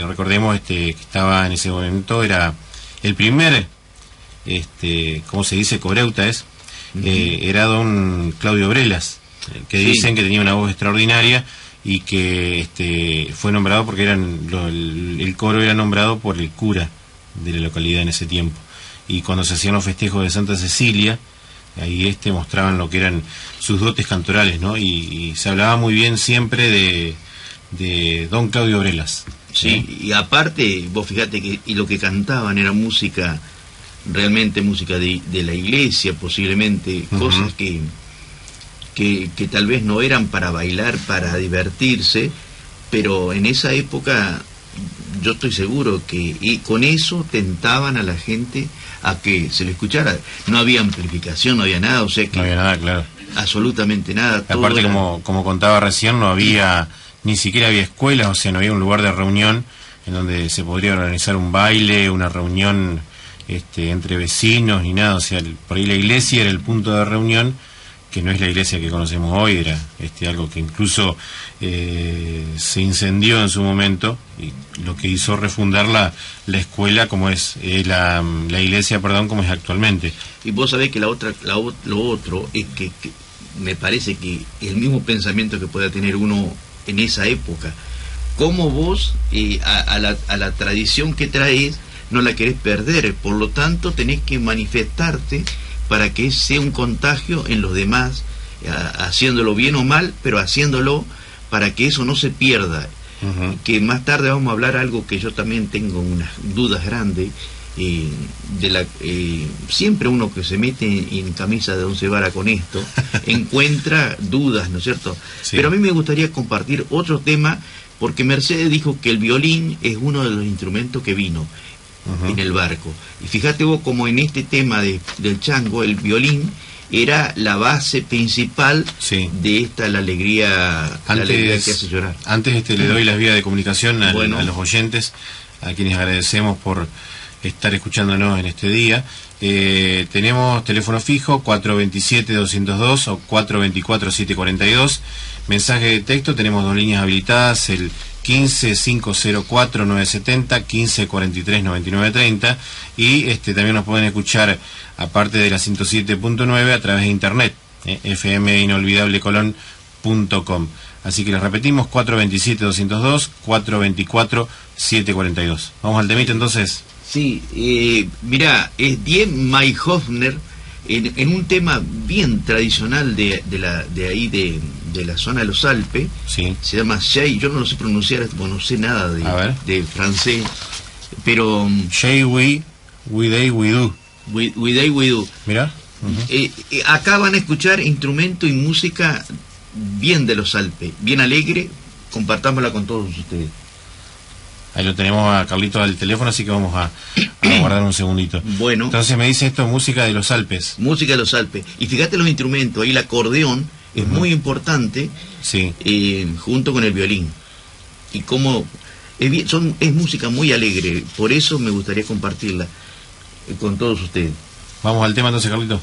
recordemos que estaba en ese momento, era el primer, ¿cómo se dice? Coreuta era don Claudio Brelas, que dicen que tenía una voz extraordinaria y que fue nombrado porque el coro era nombrado por el cura de la localidad en ese tiempo, y cuando se hacían los festejos de Santa Cecilia, ahí mostraban lo que eran sus dotes cantorales, ¿no? Y se hablaba muy bien siempre de don Claudio Brelas. Sí, y aparte, vos fíjate que lo que cantaban era música, realmente música de la iglesia, posiblemente, cosas que tal vez no eran para bailar, para divertirse, pero en esa época yo estoy seguro que con eso tentaban a la gente a que se le escuchara. No había amplificación, no había nada, o sea que... No había nada, claro. Absolutamente nada. Aparte, era... como contaba recién, no había, ni siquiera había escuelas, o sea, no había un lugar de reunión en donde se podría organizar un baile, una reunión entre vecinos, ni nada, o sea, por ahí la iglesia era el punto de reunión, que no es la iglesia que conocemos hoy, era algo que incluso se incendió en su momento, y lo que hizo refundar la escuela como es, la iglesia, perdón, como es actualmente. Y vos sabés que lo otro es que me parece que el mismo pensamiento que pueda tener uno en esa época, como vos a la tradición que traes no la querés perder, por lo tanto tenés que manifestarte para que sea un contagio en los demás, haciéndolo bien o mal, pero haciéndolo para que eso no se pierda. Que más tarde vamos a hablar algo que yo también tengo unas dudas grandes, siempre uno que se mete en camisa de 11 varas con esto, encuentra dudas, ¿no es cierto? Sí. Pero a mí me gustaría compartir otro tema, porque Mercedes dijo que el violín es uno de los instrumentos que vino en el barco. Y fíjate vos como en este tema del chango, el violín era la base principal de la alegría, la alegría que hace llorar. Antes le doy las vías de comunicación a los oyentes, a quienes agradecemos por estar escuchándonos en este día. Tenemos teléfono fijo 427-202 o 424-742. Mensaje de texto, tenemos 2 líneas habilitadas, el 15-504-970, 15-43-9930, y también nos pueden escuchar, aparte de la 107.9, a través de internet, fminolvidablecolon.com. Así que les repetimos, 427-202, 424-742. Vamos al temita entonces. Sí, mirá, es Die Mayhofner, en un tema bien tradicional de la zona de los Alpes, se llama Jay, yo no lo sé pronunciar, no sé nada de francés, pero... Jay, oui, We Day We Do. We Day We Do. Mirá. Acá van a escuchar instrumento y música bien de los Alpes, bien alegre. Compartámosla con todos ustedes. Ahí lo tenemos a Carlito al teléfono, así que vamos a guardar un segundito. Bueno. Entonces me dice esto, música de los Alpes. Música de los Alpes. Y fíjate los instrumentos, ahí el acordeón es muy importante, sí. Junto con el violín. Y como es música muy alegre, por eso me gustaría compartirla con todos ustedes. Vamos al tema entonces, Carlito.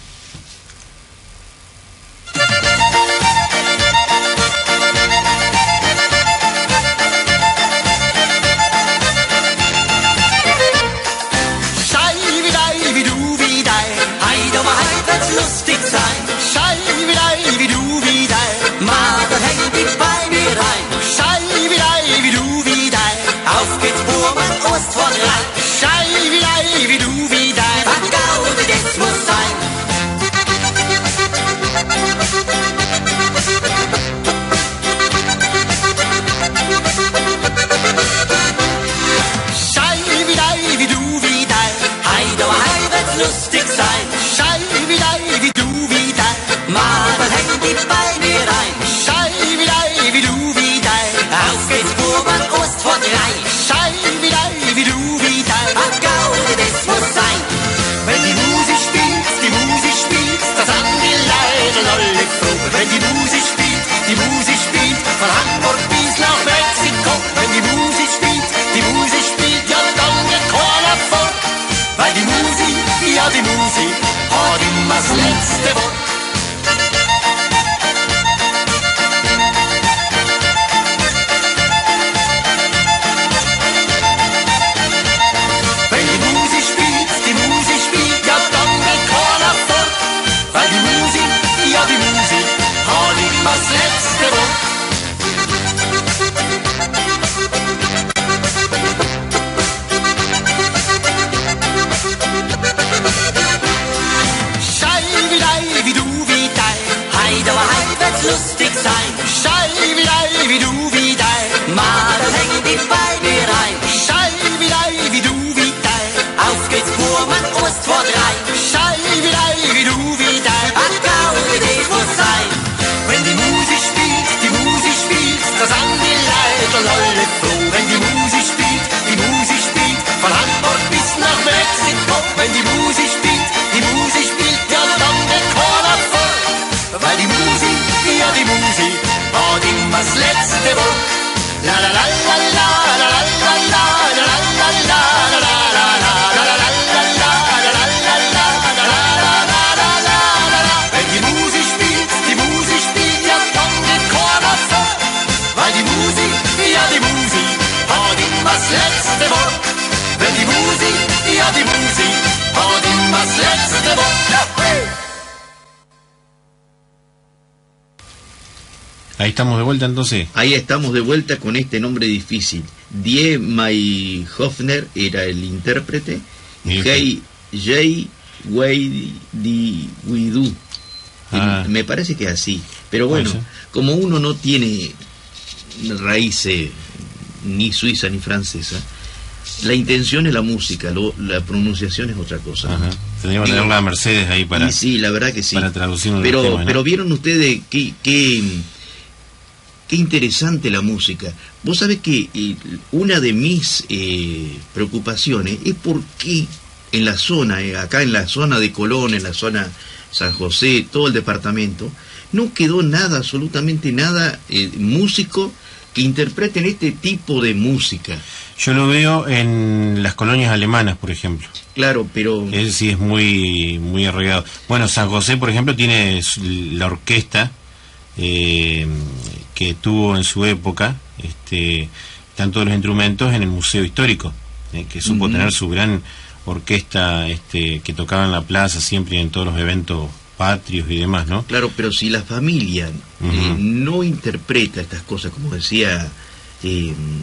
Ahí estamos de vuelta entonces. Ahí estamos de vuelta con este nombre difícil. Die Mayhoffner era el intérprete. Hey J. Wade Di Widu. Me parece que es así. Pero bueno, como uno no tiene raíces ni suiza ni francesa, la intención es la música, la pronunciación es otra cosa. Ajá. Tendríamos que tener la Mercedes ahí para. Sí, la verdad que sí. Para traducir un pero, tema, ¿no? Pero vieron ustedes qué interesante la música. Vos sabés que una de mis preocupaciones es por qué en la zona, acá en la zona de Colón, en la zona San José, todo el departamento, no quedó nada, absolutamente nada, músico que interpreten este tipo de música. Yo lo veo en las colonias alemanas, por ejemplo. Claro, pero... Sí, es muy, muy arraigado. Bueno, San José, por ejemplo, tiene la orquesta que tuvo en su época, están todos los instrumentos en el Museo Histórico, que supo tener su gran orquesta que tocaba en la plaza siempre y en todos los eventos patrios y demás, ¿no? Claro, pero si la familia no interpreta estas cosas, como decía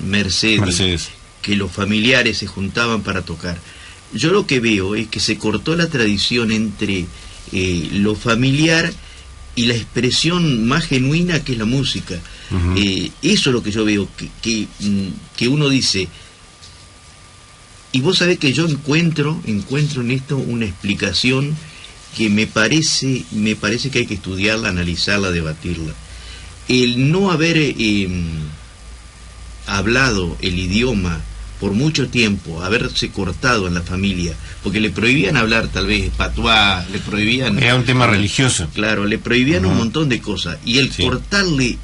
Mercedes, que los familiares se juntaban para tocar, yo lo que veo es que se cortó la tradición entre lo familiar y la expresión más genuina que es la música. Eso es lo que yo veo, que uno dice, Y vos sabés que yo encuentro en esto una explicación que me parece que hay que estudiarla, analizarla, debatirla. El no haber hablado el idioma por mucho tiempo, haberse cortado en la familia, porque le prohibían hablar tal vez patuá, le prohibían... Era un tema religioso. Claro, le prohibían un montón de cosas. Y el cortarle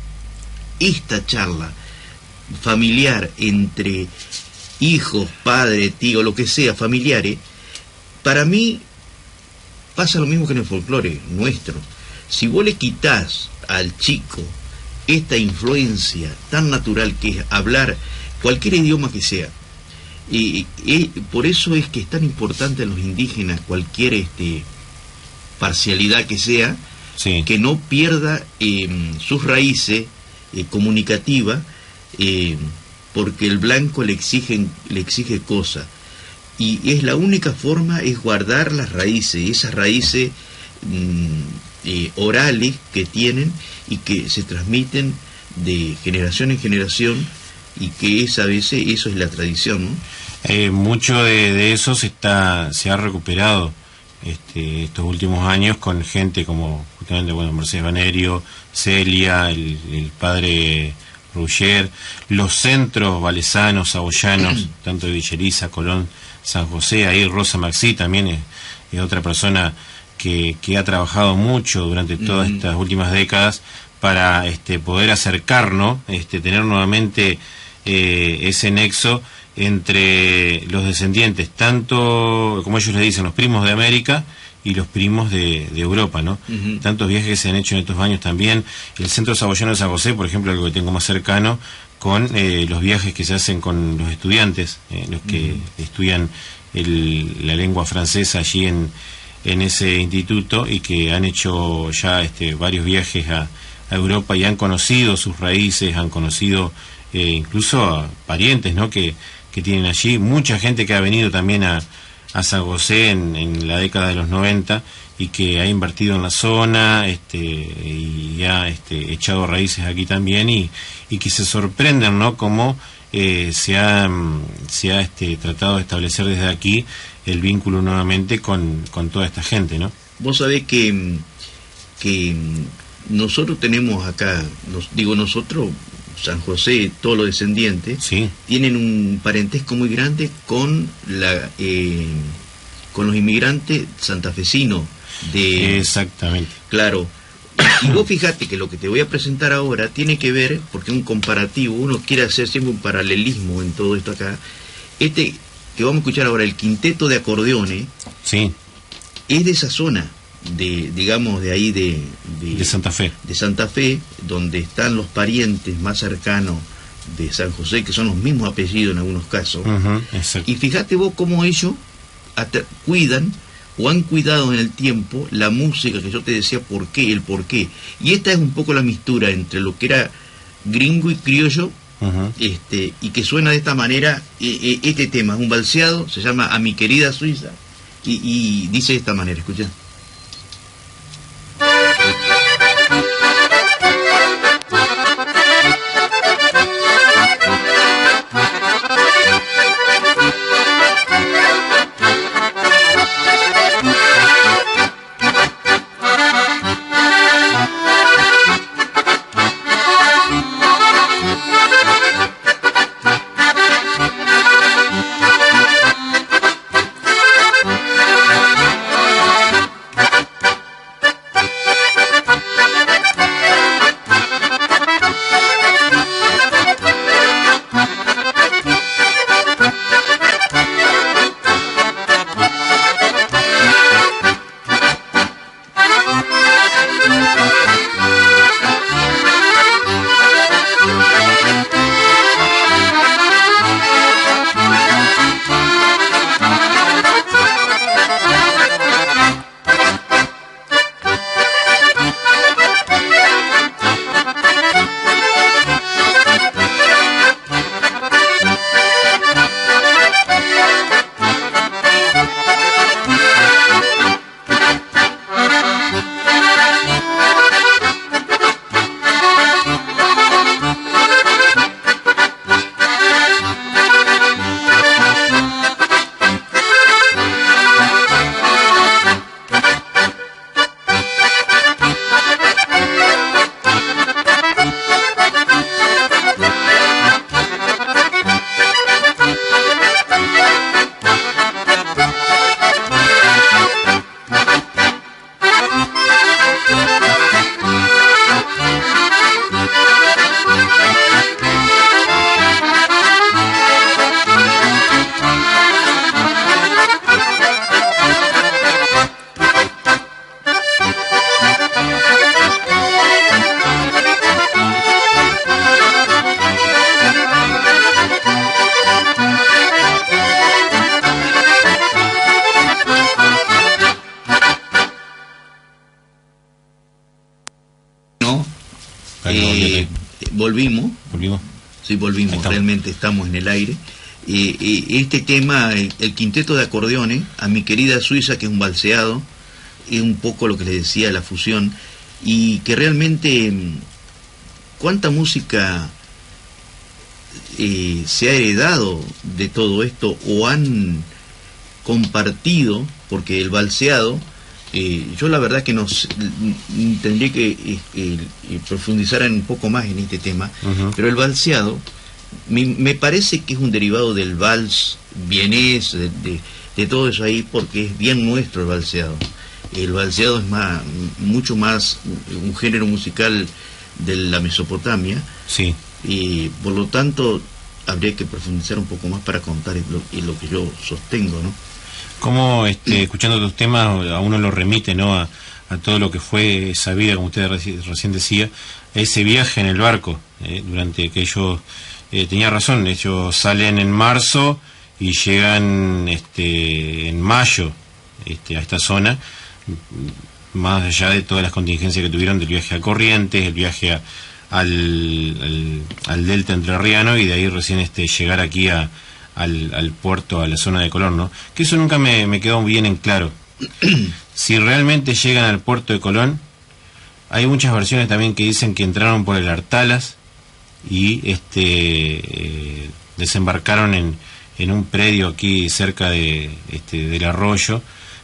esta charla familiar entre hijos, padres, tíos, lo que sea, familiares, para mí pasa lo mismo que en el folclore nuestro. Si vos le quitás al chico esta influencia tan natural que es hablar cualquier idioma que sea, y por eso es que es tan importante a los indígenas cualquier parcialidad que sea, que no pierda sus raíces comunicativas, porque el blanco le exige cosas, y es la única forma, es guardar las raíces, esas raíces orales que tienen y que se transmiten de generación en generación, y que a veces eso es la tradición, ¿no? Mucho de eso se ha recuperado estos últimos años con gente como justamente Mercedes Banerio, Celia, el padre Ruggier, los centros valesanos, saboyanos, tanto de Villeriza, Colón, San José. Ahí Rosa Maxi también es otra persona que ha trabajado mucho durante todas estas últimas décadas para poder acercarnos, tener nuevamente ese nexo entre los descendientes, tanto como ellos le dicen, los primos de América y los primos de Europa, ¿no? Tantos viajes que se han hecho en estos años también. El Centro Saboyano de San José, por ejemplo, algo que tengo más cercano, con los viajes que se hacen con los estudiantes, los que estudian la lengua francesa allí en ese instituto, y que han hecho ya varios viajes a Europa y han conocido sus raíces, han conocido incluso a parientes, ¿no?, que tienen allí. Mucha gente que ha venido también a San José en la década de los 90 y que ha invertido en la zona, y ha echado raíces aquí también, y que se sorprenden, ¿no?, cómo se ha tratado de establecer desde aquí el vínculo nuevamente con toda esta gente, ¿no? Vos sabés que nosotros tenemos acá, nosotros, San José, todos los descendientes, tienen un parentesco muy grande con los inmigrantes santafesinos de... Exactamente. Claro. Y vos fíjate que lo que te voy a presentar ahora tiene que ver, porque es un comparativo, uno quiere hacer siempre un paralelismo en todo esto acá. Que vamos a escuchar ahora, el quinteto de acordeones, es de esa zona, de ahí de Santa Fe. De Santa Fe, donde están los parientes más cercanos de San José, que son los mismos apellidos en algunos casos. Y fíjate vos cómo ellos cuidan o han cuidado en el tiempo la música, que yo te decía el por qué. Y esta es un poco la mistura entre lo que era gringo y criollo, y que suena de esta manera. Este tema es un balseado, se llama A mi querida Suiza, y dice de esta manera, escucha. Volvimos. Sí, volvimos, realmente estamos en el aire. Este tema, el quinteto de acordeones, a mi querida Suiza, que es un balseado, es un poco lo que les decía, la fusión, y que realmente cuánta música se ha heredado de todo esto o han compartido, porque el balseado, yo la verdad que tendría que profundizar un poco más en este tema, pero el balseado me parece que es un derivado del vals vienés, de todo eso ahí, porque es bien nuestro el balseado. El balseado es mucho más un género musical de la Mesopotamia, sí, y por lo tanto habría que profundizar un poco más para contar lo que yo sostengo, ¿no? Como escuchando tus temas a uno lo remite, ¿no? A todo lo que fue esa vida, como usted recién decía, ese viaje en el barco, durante que ellos, tenía razón, ellos salen en marzo y llegan en mayo a esta zona, más allá de todas las contingencias que tuvieron del viaje a Corrientes, el viaje al delta entrerriano, y de ahí recién llegar aquí al puerto, a la zona de Colón, ¿no? Que eso nunca me quedó bien en claro. Si realmente llegan al puerto de Colón, hay muchas versiones también que dicen que entraron por el Artalas y desembarcaron en un predio aquí cerca del arroyo.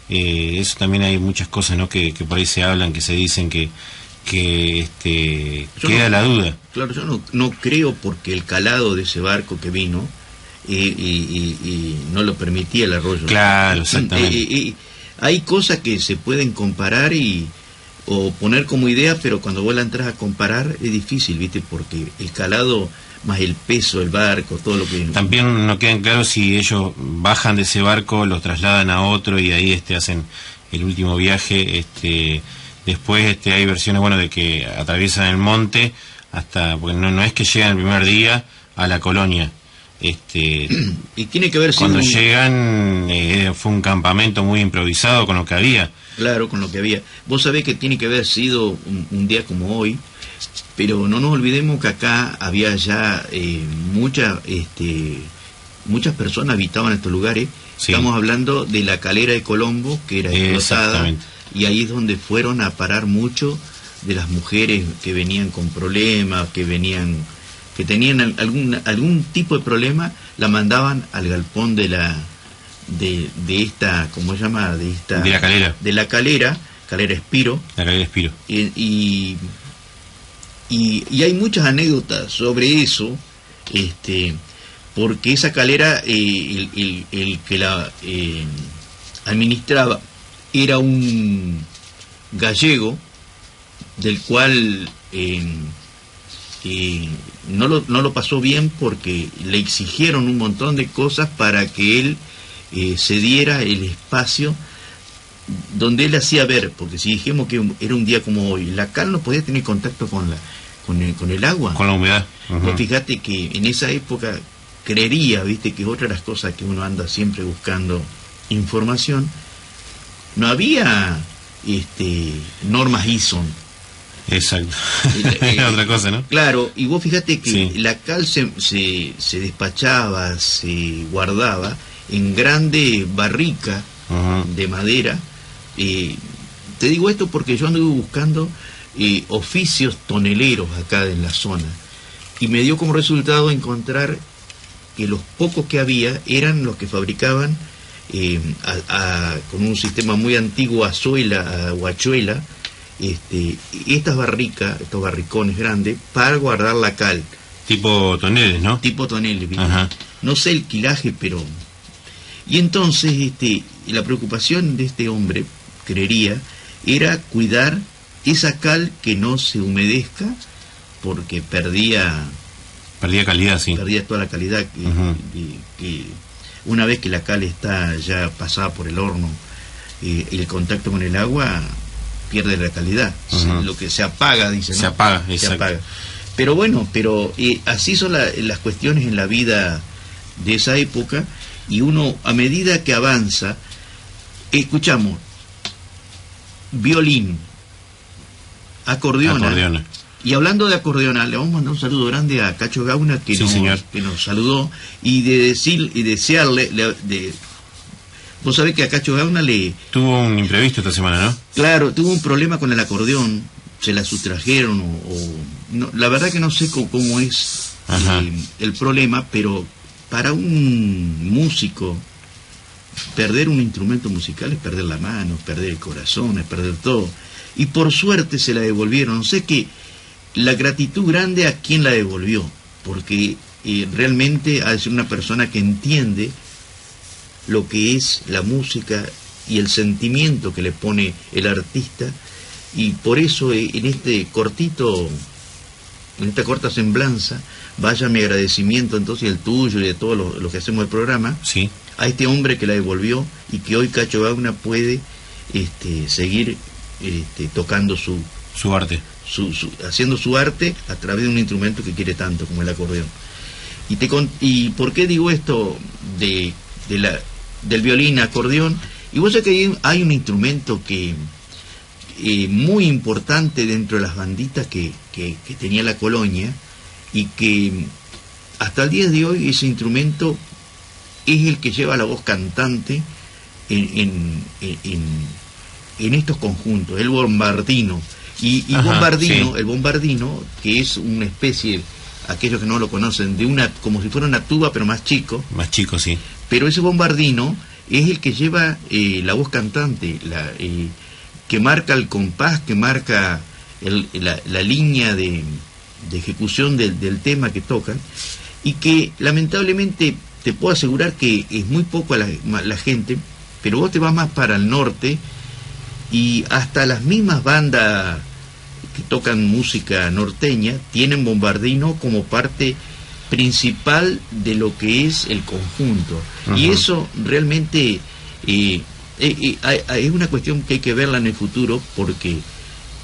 Eso también hay muchas cosas, ¿no? Que por ahí se hablan, que se dicen que queda la duda. Claro, yo no creo, porque el calado de ese barco que vino y no lo permitía el arroyo. Claro, exactamente. Hay cosas que se pueden comparar o poner como idea, pero cuando vos la entras a comparar es difícil, ¿viste? Porque el calado más el peso del barco, todo lo que... También no quedan claros si ellos bajan de ese barco, los trasladan a otro y ahí hacen el último viaje. Después hay versiones, bueno, de que atraviesan el monte hasta, porque no es que llegan el primer día a la colonia. Y tiene que ver cuando llegan fue un campamento muy improvisado con lo que había. Claro, con lo que había. Vos sabés que tiene que haber sido un día como hoy, pero no nos olvidemos que acá había ya muchas personas habitaban estos lugares. Sí. Estamos hablando de la calera de Colombo, que era explotada, y ahí es donde fueron a parar mucho de las mujeres que venían con problemas, que tenían algún tipo de problema, la mandaban al galpón de esta, ¿cómo se llama? De la calera. De la calera Espiro. La calera Espiro. Y hay muchas anécdotas sobre eso, porque esa calera, el que la administraba era un gallego, del cual no lo pasó bien, porque le exigieron un montón de cosas para que él se diera el espacio donde él hacía ver, porque si dijimos que era un día como hoy, la cal no podía tener contacto con el agua, con la humedad. Pues fíjate que en esa época creería, viste, que otra de las cosas que uno anda siempre buscando información, no había normas ISO. Exacto. Era otra cosa, ¿no? Claro, y vos fíjate que la cal se despachaba, se guardaba en grande barrica de madera. Te digo esto porque yo anduve buscando oficios toneleros acá en la zona, y me dio como resultado encontrar que los pocos que había eran los que fabricaban con un sistema muy antiguo a guachuela, estas barricas, estos barricones grandes para guardar la cal. Tipo toneles, ¿no? Tipo toneles, ¿viste? No sé el quilaje, pero... Y entonces la preocupación de este hombre, creería, era cuidar esa cal que no se humedezca, porque perdía calidad, sí. Perdía toda la calidad que una vez que la cal está ya pasada por el horno, el contacto con el agua pierde la calidad. Lo que se apaga, dicen, ¿no? Se apaga. Pero bueno, así son las cuestiones en la vida de esa época, y uno, a medida que avanza, escuchamos violín, acordeona. Y hablando de acordeón, le vamos a mandar un saludo grande a Cacho Gauna que, que nos saludó y desearle vos sabés que a Cacho Gauna tuvo un imprevisto esta semana, ¿no? Claro, tuvo un problema con el acordeón, se la sustrajeron no, la verdad que no sé cómo es el problema, pero para un músico perder un instrumento musical es perder la mano, perder el corazón, es perder todo. Y por suerte se la devolvieron. Sé que la gratitud grande a quien la devolvió, porque realmente ha de ser una persona que entiende lo que es la música y el sentimiento que le pone el artista, y por eso en esta corta semblanza, vaya mi agradecimiento entonces el tuyo y de todos los que hacemos el programa, sí, a este hombre que la devolvió y que hoy Cacho Gauna puede seguir tocando su arte, haciendo su arte a través de un instrumento que quiere tanto como el acordeón. ¿Y por qué digo esto del violín, acordeón? Y vos sabés que hay un instrumento que muy importante dentro de las banditas que tenía la colonia, y que hasta el día de hoy ese instrumento es el que lleva la voz cantante en estos conjuntos, el bombardino. Y bombardino, sí. El bombardino, que es una especie, aquellos que no lo conocen, como si fuera una tuba pero más chico. Más chico, sí. Pero ese bombardino es el que lleva la voz cantante, que marca el compás, que marca la línea de ejecución del tema que tocan, y que lamentablemente te puedo asegurar que es muy poco la gente, pero vos te vas más para el norte y hasta las mismas bandas que tocan música norteña tienen bombardino como parte principal de lo que es el conjunto. Y eso realmente es una cuestión que hay que verla en el futuro, porque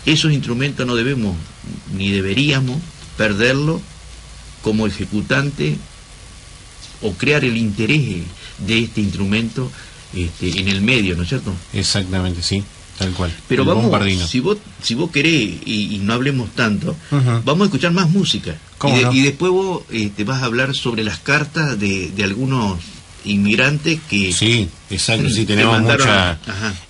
esos instrumentos no debemos ni deberíamos perderlo como ejecutante, o crear el interés de este instrumento en el medio, ¿no es cierto? Exactamente, sí, tal cual. Pero vamos, si vos querés, y no hablemos tanto, vamos a escuchar más música. Y después vos vas a hablar sobre las cartas de algunos inmigrantes que... Sí, exacto, sí, tenemos mucha...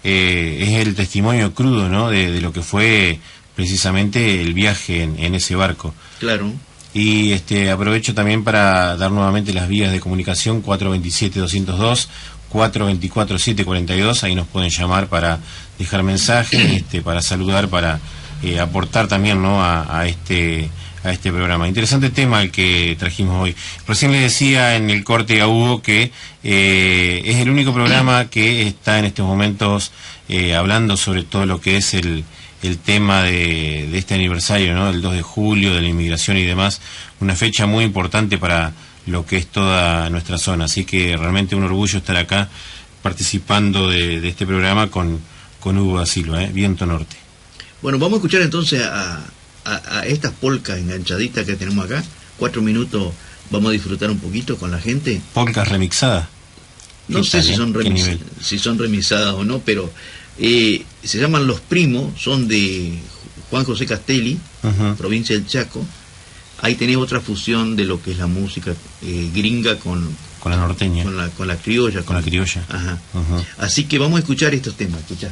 es el testimonio crudo, ¿no?, de lo que fue precisamente el viaje en ese barco. Claro. Y aprovecho también para dar nuevamente las vías de comunicación: 427-202, 424-742, ahí nos pueden llamar para dejar mensajes, para saludar, para aportar también, ¿no?, a este programa. Interesante tema el que trajimos hoy. Recién les decía en el corte a Hugo que es el único programa que está en estos momentos hablando sobre todo lo que es el tema de este aniversario, ¿no?, el 2 de julio, de la inmigración y demás, una fecha muy importante para lo que es toda nuestra zona. Así que realmente un orgullo estar acá participando de este programa con Hugo da Silva, Viento Norte. Bueno, vamos a escuchar entonces a estas polcas enganchaditas que tenemos acá. 4 minutos, vamos a disfrutar un poquito con la gente. ¿Polcas remixadas? No sé si son remixadas o no, pero se llaman Los Primos, son de Juan José Castelli, provincia del Chaco. Ahí tenés otra fusión de lo que es la música gringa con la norteña, con la criolla. Con la criolla. Ajá. Así que vamos a escuchar estos temas. Escuchá.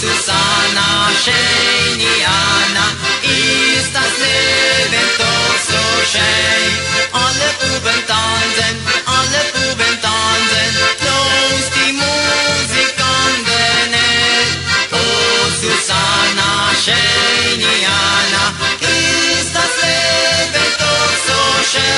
Susanna Scheiniana, ist das Leben doch so schön. Alle Buben tanzen, los die Musik an den Erd. Oh Susanna Scheiniana, ist das Leben doch so schön.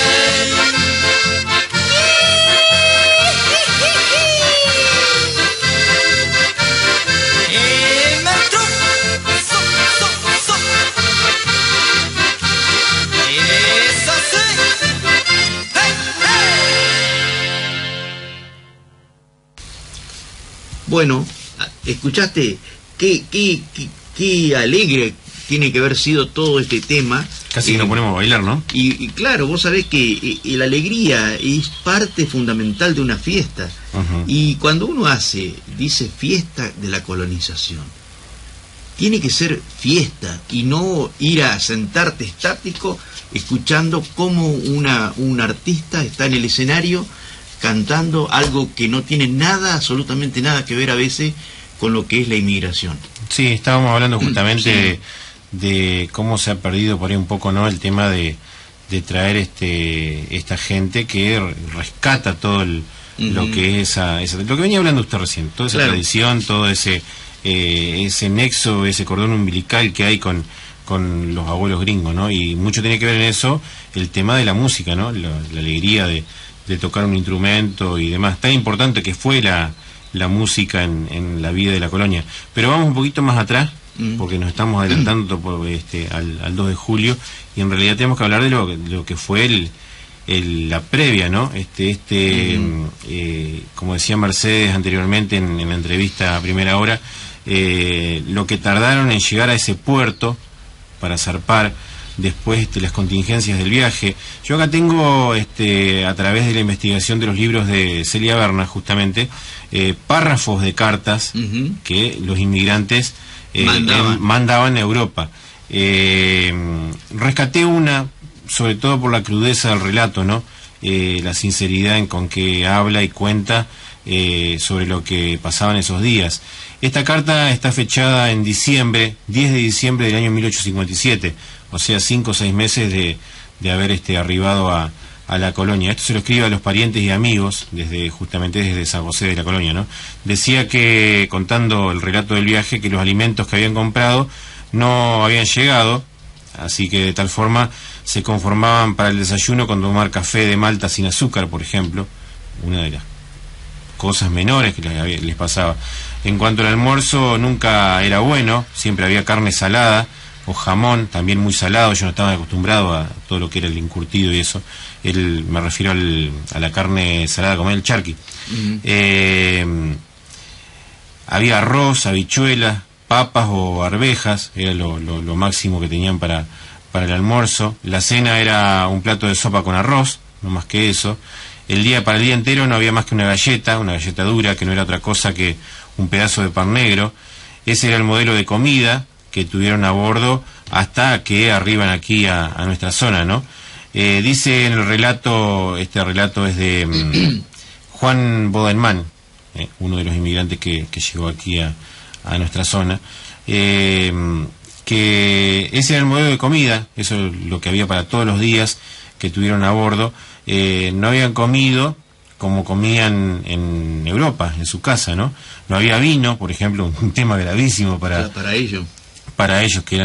Bueno, escuchaste qué alegre tiene que haber sido todo este tema. Casi nos ponemos a bailar, ¿no? Y claro, vos sabés que la alegría es parte fundamental de una fiesta. Uh-huh. Y cuando uno dice fiesta de la colonización, tiene que ser fiesta y no ir a sentarte estático escuchando cómo un artista está en el escenario cantando algo que no tiene nada, absolutamente nada que ver a veces con lo que es la inmigración. Sí, estábamos hablando justamente de cómo se ha perdido por ahí un poco, ¿no?, el tema de traer esta gente que rescata todo lo que es lo que venía hablando usted recién, toda esa tradición, todo ese nexo, ese cordón umbilical que hay con los abuelos gringos, ¿no? Y mucho tiene que ver en eso el tema de la música, ¿no? La alegría de tocar un instrumento y demás, tan importante que fue la música en la vida de la colonia. Pero vamos un poquito más atrás, porque nos estamos adelantando al 2 de julio, y en realidad tenemos que hablar de lo que fue la previa, ¿no? Como decía Mercedes anteriormente en la entrevista a Primera Hora, lo que tardaron en llegar a ese puerto para zarpar, después las contingencias del viaje. Yo acá tengo, a través de la investigación de los libros de Celia Berna, justamente, párrafos de cartas que los inmigrantes mandaban a Europa. Rescaté una, sobre todo por la crudeza del relato, ¿no? La sinceridad con que habla y cuenta sobre lo que pasaba en esos días. Esta carta está fechada en diciembre, 10 de diciembre del año 1857, o sea, 5 o 6 meses de haber arribado a la colonia. Esto se lo escribe a los parientes y amigos, justamente desde San José de la Colonia, ¿no? Decía que, contando el relato del viaje, que los alimentos que habían comprado no habían llegado, así que de tal forma se conformaban para el desayuno con tomar café de malta sin azúcar, por ejemplo, una de las cosas menores que les pasaba. En cuanto al almuerzo, nunca era bueno, siempre había carne salada o jamón, también muy salado. Yo no estaba acostumbrado a todo lo que era el encurtido y eso. Me refiero a la carne salada, como el charqui. Había arroz, habichuelas, papas o arvejas, era lo máximo que tenían para el almuerzo. La cena era un plato de sopa con arroz, no más que eso. Para el día entero no había más que una galleta dura, que no era otra cosa que un pedazo de pan negro. Ese era el modelo de comida que tuvieron a bordo hasta que arriban aquí a nuestra zona, ¿no? Dice en el relato, este relato es de Juan Bodenman, uno de los inmigrantes que llegó aquí a nuestra zona, que ese era el modelo de comida, eso es lo que había para todos los días que tuvieron a bordo. No habían comido como comían en Europa, en su casa, ¿no? No había vino, por ejemplo, un tema gravísimo para ellos, que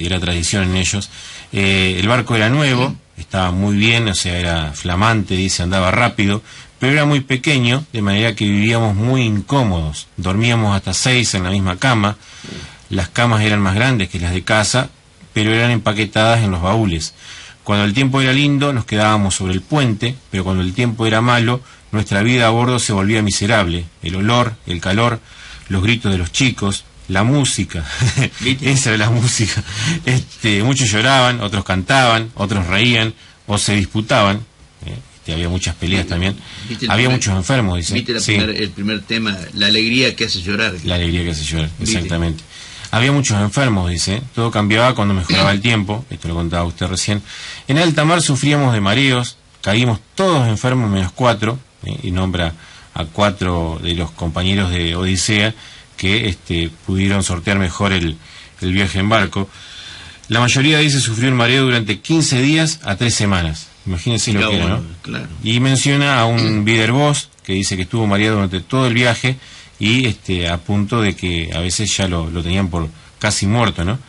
era tradición en ellos. El barco era nuevo, estaba muy bien, o sea, era flamante, dice, andaba rápido, pero era muy pequeño, de manera que vivíamos muy incómodos. Dormíamos hasta 6 en la misma cama. Las camas eran más grandes que las de casa, pero eran empaquetadas en los baúles. Cuando el tiempo era lindo, nos quedábamos sobre el puente, pero cuando el tiempo era malo, nuestra vida a bordo se volvía miserable. El olor, el calor, los gritos de los chicos, la música, esa era la música. Muchos lloraban, otros cantaban, otros reían o se disputaban. Había muchas peleas también. Había muchos enfermos, dice. ¿Viste el primer tema? La alegría que hace llorar. La alegría que hace llorar, exactamente. Había muchos enfermos, dice. Todo cambiaba cuando mejoraba el tiempo. Esto lo contaba usted recién. En alta mar sufríamos de mareos. Caímos todos enfermos menos 4. Y nombra a 4 de los compañeros de Odisea que pudieron sortear mejor el viaje en barco. La mayoría dice sufrió un mareo durante 15 días a 3 semanas. Imagínense lo que era, ¿no? Claro. Y menciona a un Biederboss que dice que estuvo mareado durante todo el viaje y a punto de que a veces ya lo tenían por casi muerto, ¿no?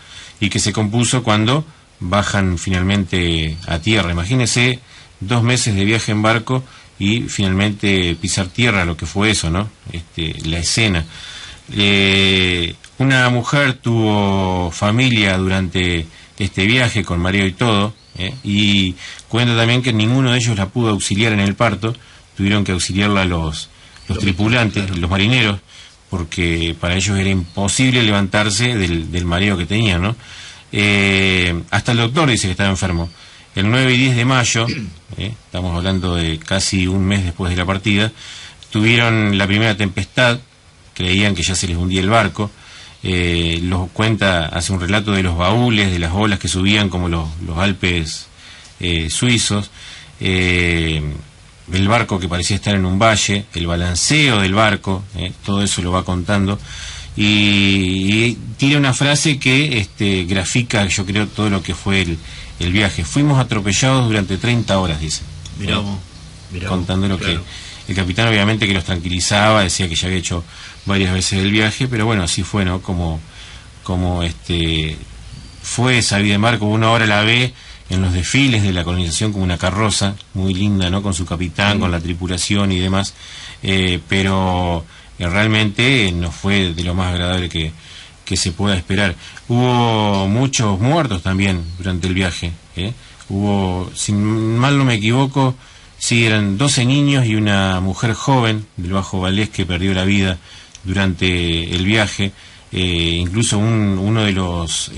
Y que se compuso cuando bajan finalmente a tierra. Imagínense 2 meses de viaje en barco y finalmente pisar tierra, lo que fue eso, ¿no? La escena. Una mujer tuvo familia durante este viaje con mareo y todo, y cuenta también que ninguno de ellos la pudo auxiliar en el parto, tuvieron que auxiliarla los tripulantes, claro, los marineros, porque para ellos era imposible levantarse del mareo que tenían, ¿no? Hasta el doctor dice que estaba enfermo. El 9 y 10 de mayo, estamos hablando de casi un mes después de la partida, tuvieron la primera tempestad, creían que ya se les hundía el barco. Hace un relato de los baúles, de las olas que subían como los Alpes suizos, del barco que parecía estar en un valle, el balanceo del barco, todo eso lo va contando, y tiene una frase que grafica, yo creo, todo lo que fue el viaje. Fuimos atropellados durante 30 horas, dice. Mirá, contando lo claro. que el capitán obviamente que los tranquilizaba, decía que ya había hecho varias veces el viaje, pero bueno, así fue, ¿no? Como fue esa vida en barco. Uno ahora la ve en los desfiles de la colonización como una carroza muy linda, ¿no? Con su capitán, con la tripulación y demás, pero realmente no fue de lo más agradable que se pueda esperar. Hubo muchos muertos también durante el viaje, hubo, si mal no me equivoco, sí, eran 12 niños y una mujer joven del Bajo Valés que perdió la vida durante el viaje. Incluso uno de los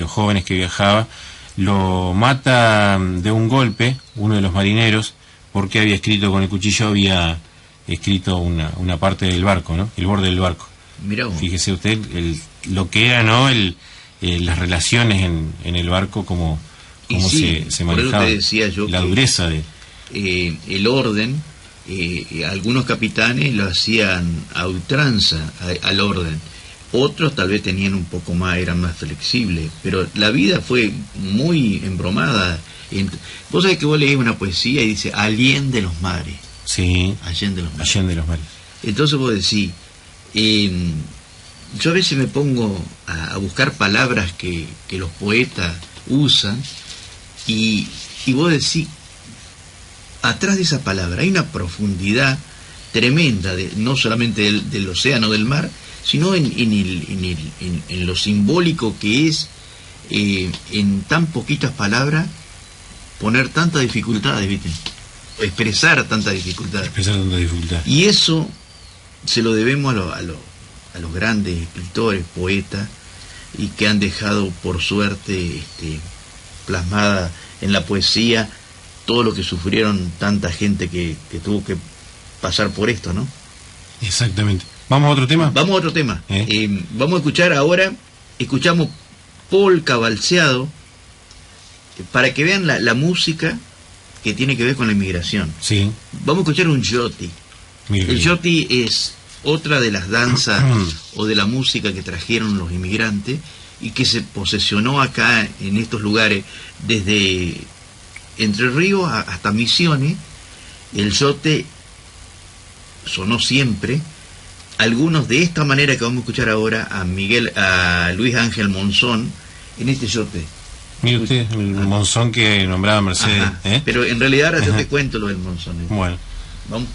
jóvenes que viajaba lo mata de un golpe uno de los marineros, porque había escrito con el cuchillo, había escrito una parte del barco, ¿no? El borde del barco. Mirá vos. Fíjese usted lo que era, ¿no? Las relaciones en el barco, como sí, se manejaba, por eso te decía yo la dureza de el orden. Algunos capitanes lo hacían a ultranza al orden, otros tal vez tenían un poco más, eran más flexibles, pero la vida fue muy embromada. Vos sabés que vos leés una poesía y dice Allende los mares. Sí, Allende los mares. Allende los mares. Entonces vos decís, yo a veces me pongo a buscar palabras que los poetas usan, y vos decís, atrás de esa palabra hay una profundidad tremenda, no solamente del océano, del mar, sino en lo simbólico que es, en tan poquitas palabras, poner tantas dificultades, ¿viste? Expresar tanta dificultad. Y eso se lo debemos a los grandes escritores, poetas, y que han dejado, por suerte, plasmada en la poesía todo lo que sufrieron tanta gente que tuvo que pasar por esto, ¿no? Exactamente. ¿Vamos a otro tema? Vamos a otro tema. Vamos a escuchar ahora, escuchamos polka valseado, para que vean la música que tiene que ver con la inmigración. Sí. Vamos a escuchar un joti. El joti es otra de las danzas o de la música que trajeron los inmigrantes y que se posesionó acá en estos lugares, desde Entre Ríos hasta Misiones. El jote sonó siempre. Algunos de esta manera que vamos a escuchar ahora a Luis Ángel Monzón en este jote. Mire usted, el Monzón que nombraba Mercedes. Pero en realidad ahora yo te cuento lo del Monzón. Bueno. Vamos.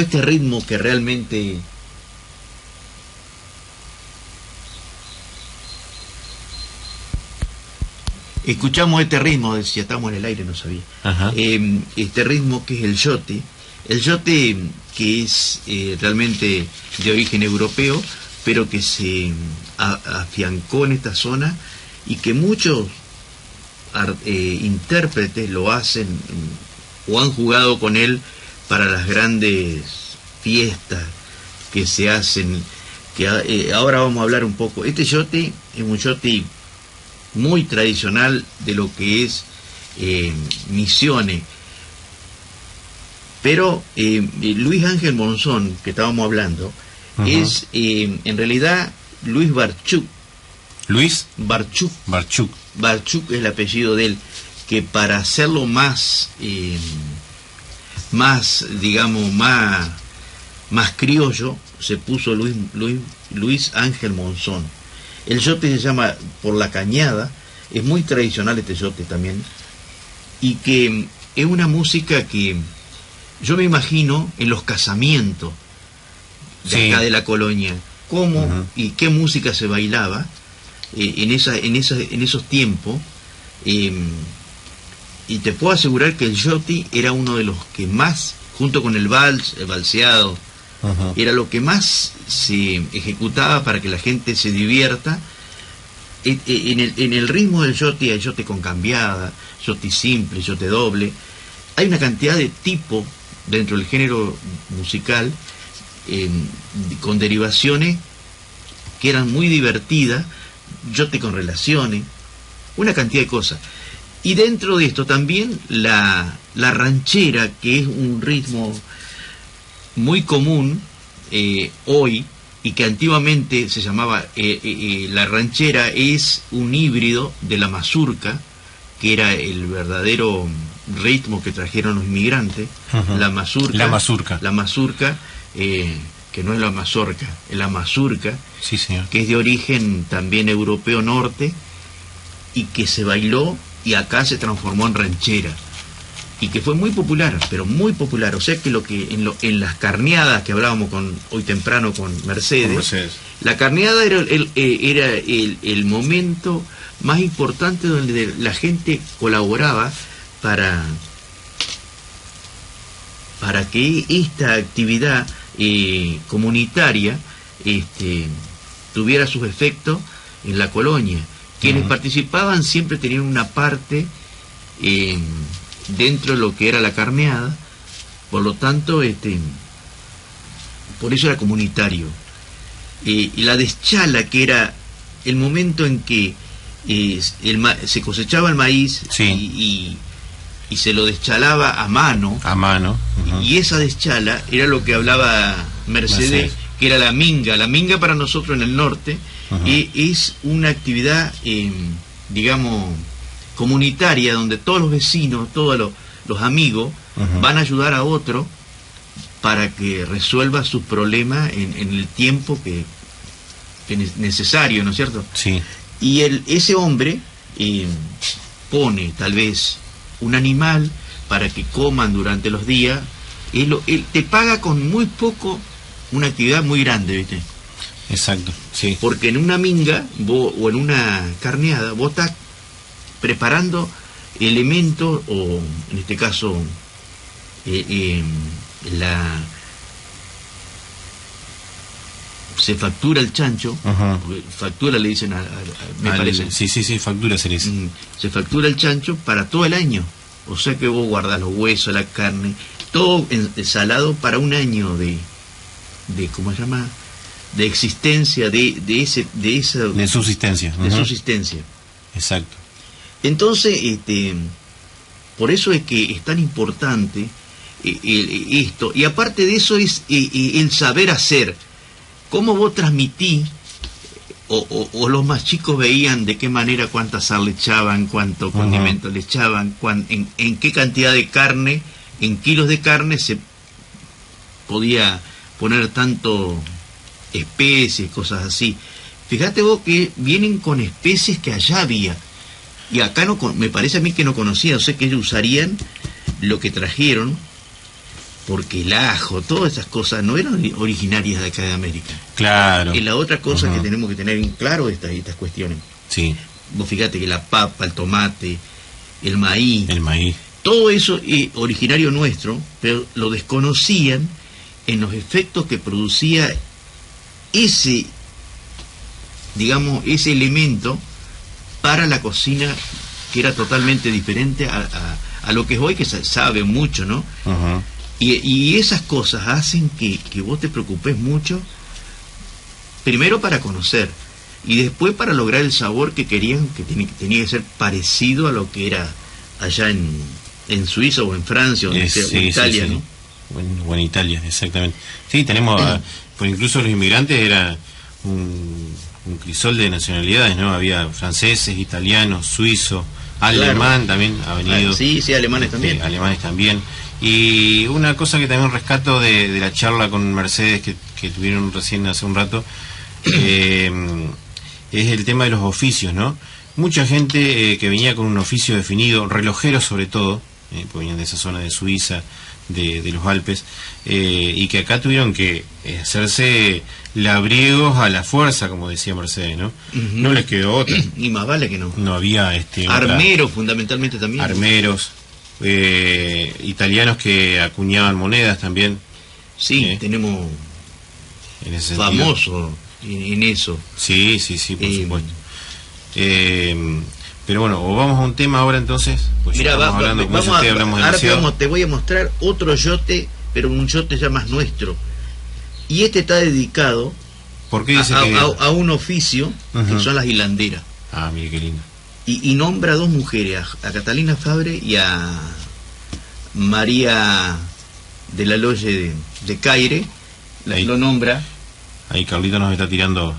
este ritmo que realmente escuchamos este ritmo, decía, estamos en el aire, no sabía. Este ritmo que es el yote que es realmente de origen europeo, pero que se afiancó en esta zona y que muchos intérpretes lo hacen o han jugado con él para las grandes fiestas que se hacen, que ahora vamos a hablar un poco. Este yote es un yote muy tradicional de lo que es Misiones, pero Luis Ángel Monzón, que estábamos hablando, es en realidad Luis Barchuk. Luis Barchuk. Barchuk. Barchuk es el apellido de él, que para hacerlo más digamos, más criollo, se puso Luis Ángel Monzón. El yote se llama Por la Cañada, es muy tradicional este yote también, y que es una música que yo me imagino en los casamientos de acá de la colonia, cómo y qué música se bailaba en esos tiempos, y te puedo asegurar que el yote era uno de los que más, junto con el vals, el valseado, era lo que más se ejecutaba para que la gente se divierta. En el ritmo del yote hay yote con cambiada, yote simple, yote doble. Hay una cantidad de tipos dentro del género musical, con derivaciones que eran muy divertidas, yote con relaciones, una cantidad de cosas. Y dentro de esto también la ranchera, que es un ritmo muy común hoy, y que antiguamente se llamaba la ranchera, es un híbrido de la mazurca, que era el verdadero ritmo que trajeron los inmigrantes. La mazurca, que no es la mazorca, es la mazurca, sí, señor, que es de origen también europeo norte, y que se bailó y acá se transformó en ranchera, y que fue muy popular, pero muy popular. O sea que lo que en las carneadas que hablábamos hoy temprano con Mercedes, la carneada era el momento más importante donde la gente colaboraba para que esta actividad comunitaria tuviera sus efectos en la colonia. Quienes participaban siempre tenían una parte dentro de lo que era la carneada, por lo tanto por eso era comunitario. Y la deschala, que era el momento en que se cosechaba el maíz, y se lo deschalaba a mano, y esa deschala era lo que hablaba Mercedes, que era la minga para nosotros en el norte. Es una actividad digamos comunitaria, donde todos los vecinos, todos los amigos van a ayudar a otro para que resuelva sus problemas en el tiempo que es necesario, ¿no es cierto? Sí. Y ese hombre pone tal vez un animal para que coman durante los días. Él te paga con muy poco una actividad muy grande, ¿viste? Exacto, sí. Porque en una minga o en una carneada vos estás preparando elementos, o en este caso se factura el chancho, factura le dicen me parece. Sí, factura se le dice. Se factura el chancho para todo el año. O sea que vos guardás los huesos, la carne, todo salado para un año de ¿cómo se llama? De existencia, de subsistencia. De subsistencia. Exacto. Entonces, por eso es que es tan importante esto. Y aparte de eso es el saber hacer. Cómo vos transmitís, o los más chicos veían de qué manera, cuánta sal le echaban, cuánto condimento le echaban, en qué cantidad de carne, en kilos de carne se podía poner tanto especies, cosas así. Fíjate vos que vienen con especies que allá había, y acá no, me parece a mí que no conocían. O sea que ellos usarían lo que trajeron, porque el ajo, todas esas cosas no eran originarias de acá de América. Claro. Y la otra cosa que tenemos que tener en claro estas cuestiones. Sí. Vos fíjate que la papa, el tomate, el maíz, todo eso es originario nuestro, pero lo desconocían en los efectos que producía ese, digamos, ese elemento para la cocina, que era totalmente diferente a lo que es hoy, que se sabe mucho, ¿no? Y esas cosas hacen que vos te preocupes mucho, primero para conocer, y después para lograr el sabor que querían, que tenía que ser parecido a lo que era allá en Suiza o en Francia o en Italia, sí. ¿no? O en Italia, exactamente. Sí, tenemos, pues incluso los inmigrantes era un crisol de nacionalidades, ¿no? Había franceses, italianos, suizos, alemán también ha venido. Sí, alemanes también. Alemanes también. Y una cosa que también rescato de la charla con Mercedes que tuvieron recién hace un rato, es el tema de los oficios, ¿no? Mucha gente que venía con un oficio definido, relojeros sobre todo, porque venían de esa zona de Suiza, de los Alpes, y que acá tuvieron que hacerse labriegos a la fuerza, como decía Mercedes, ¿no? No les quedó otra. Y más vale que no. No había armeros, fundamentalmente también. Armeros, italianos que acuñaban monedas también. Sí, tenemos en ese famoso en eso. Sí, por supuesto. Pero bueno, o vamos a un tema ahora entonces. Pues mira, hablamos te voy a mostrar otro yote, pero un yote ya más nuestro. Y este está dedicado a un oficio, que son las hilanderas. Ah, mire qué lindo. Y nombra a dos mujeres, a Catalina Fabre y a María de la Loye de Caire. Lo nombra. Ahí Carlito nos está tirando,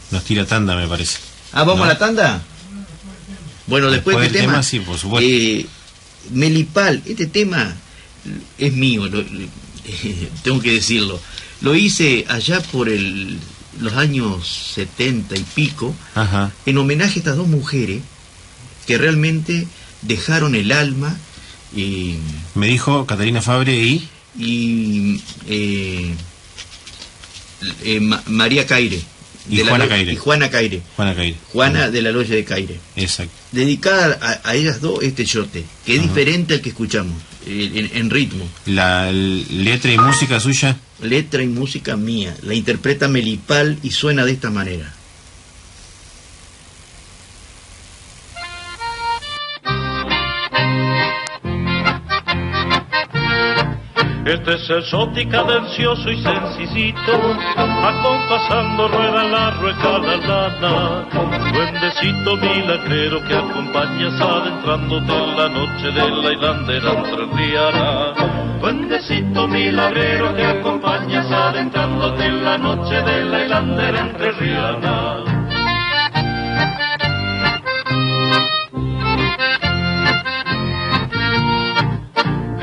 nos tira tanda, me parece. ¿Vamos a la tanda? Bueno, después de este tema, sí, por supuesto. Melipal, este tema es mío, tengo que decirlo. Lo hice allá por los años 70 y pico, en homenaje a estas dos mujeres que realmente dejaron el alma. Me dijo Catalina Fabre y María Caire. Y Juana Caire. Juana de la Loya de Caire. Exacto. Dedicada a ellas dos este yote, que es diferente al que escuchamos, en ritmo. ¿La letra y música suya? Letra y música mía. La interpreta Melipal y suena de esta manera. Este es el shoti cadencioso y sencillito, acompasando rueda la rueca la lana. Duendecito milagrero que acompañas adentrándote en la noche de la hilandera entrerriana. Duendecito milagrero que acompañas adentrándote en la noche de la hilandera entrerriana.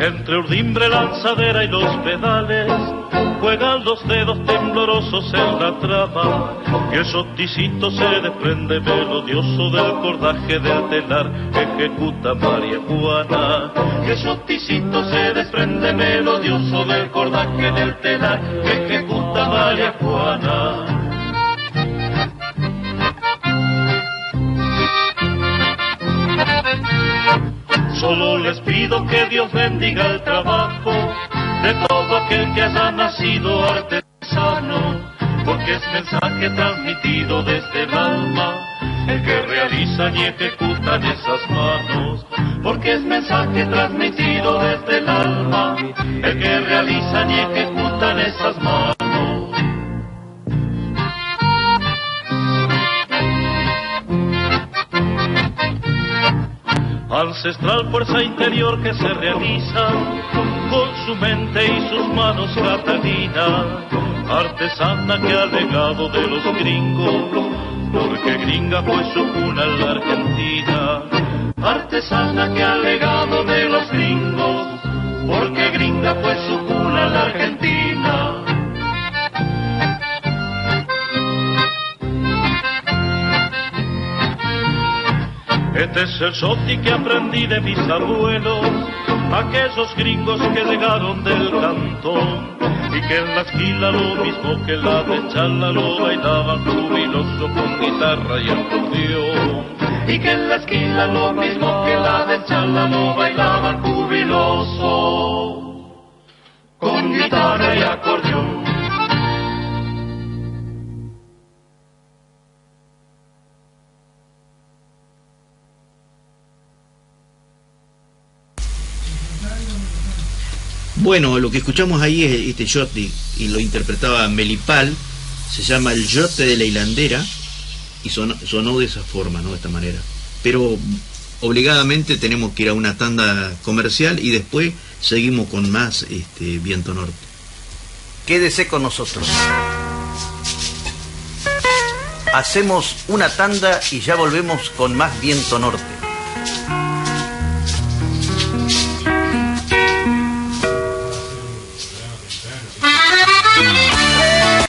Entre urdimbre, lanzadera y los pedales, juegan los dedos temblorosos en la trama, y el shoticito se desprende melodioso del cordaje del telar que ejecuta María Juana. Y el shoticito se desprende melodioso del cordaje del telar que ejecuta María Juana. Solo les pido que Dios bendiga el trabajo de todo aquel que haya nacido artesano, porque es mensaje transmitido desde el alma el que realizan y ejecutan esas manos, porque es mensaje transmitido desde el alma el que realizan y ejecutan esas manos. Ancestral fuerza interior que se realiza con su mente y sus manos Catalina, artesana que ha legado de los gringos, porque gringa fue su cuna en la Argentina. Artesana que ha legado de los gringos, porque gringa fue su cuna en la Argentina. Este es el shoti que aprendí de mis abuelos, aquellos gringos que llegaron del cantón y que en la esquila lo mismo que la de Chala lo bailaban jubiloso con guitarra y acordeón. Y que en la esquila lo mismo que la de Chala lo bailaban jubiloso con guitarra y acordeón. Bueno, lo que escuchamos ahí es este yote, y lo interpretaba Melipal, se llama El Yote de la Hilandera, y sonó de esa forma, ¿no? De esta manera. Pero obligadamente tenemos que ir a una tanda comercial y después seguimos con más Viento Norte. Quédese con nosotros. Hacemos una tanda y ya volvemos con más Viento Norte.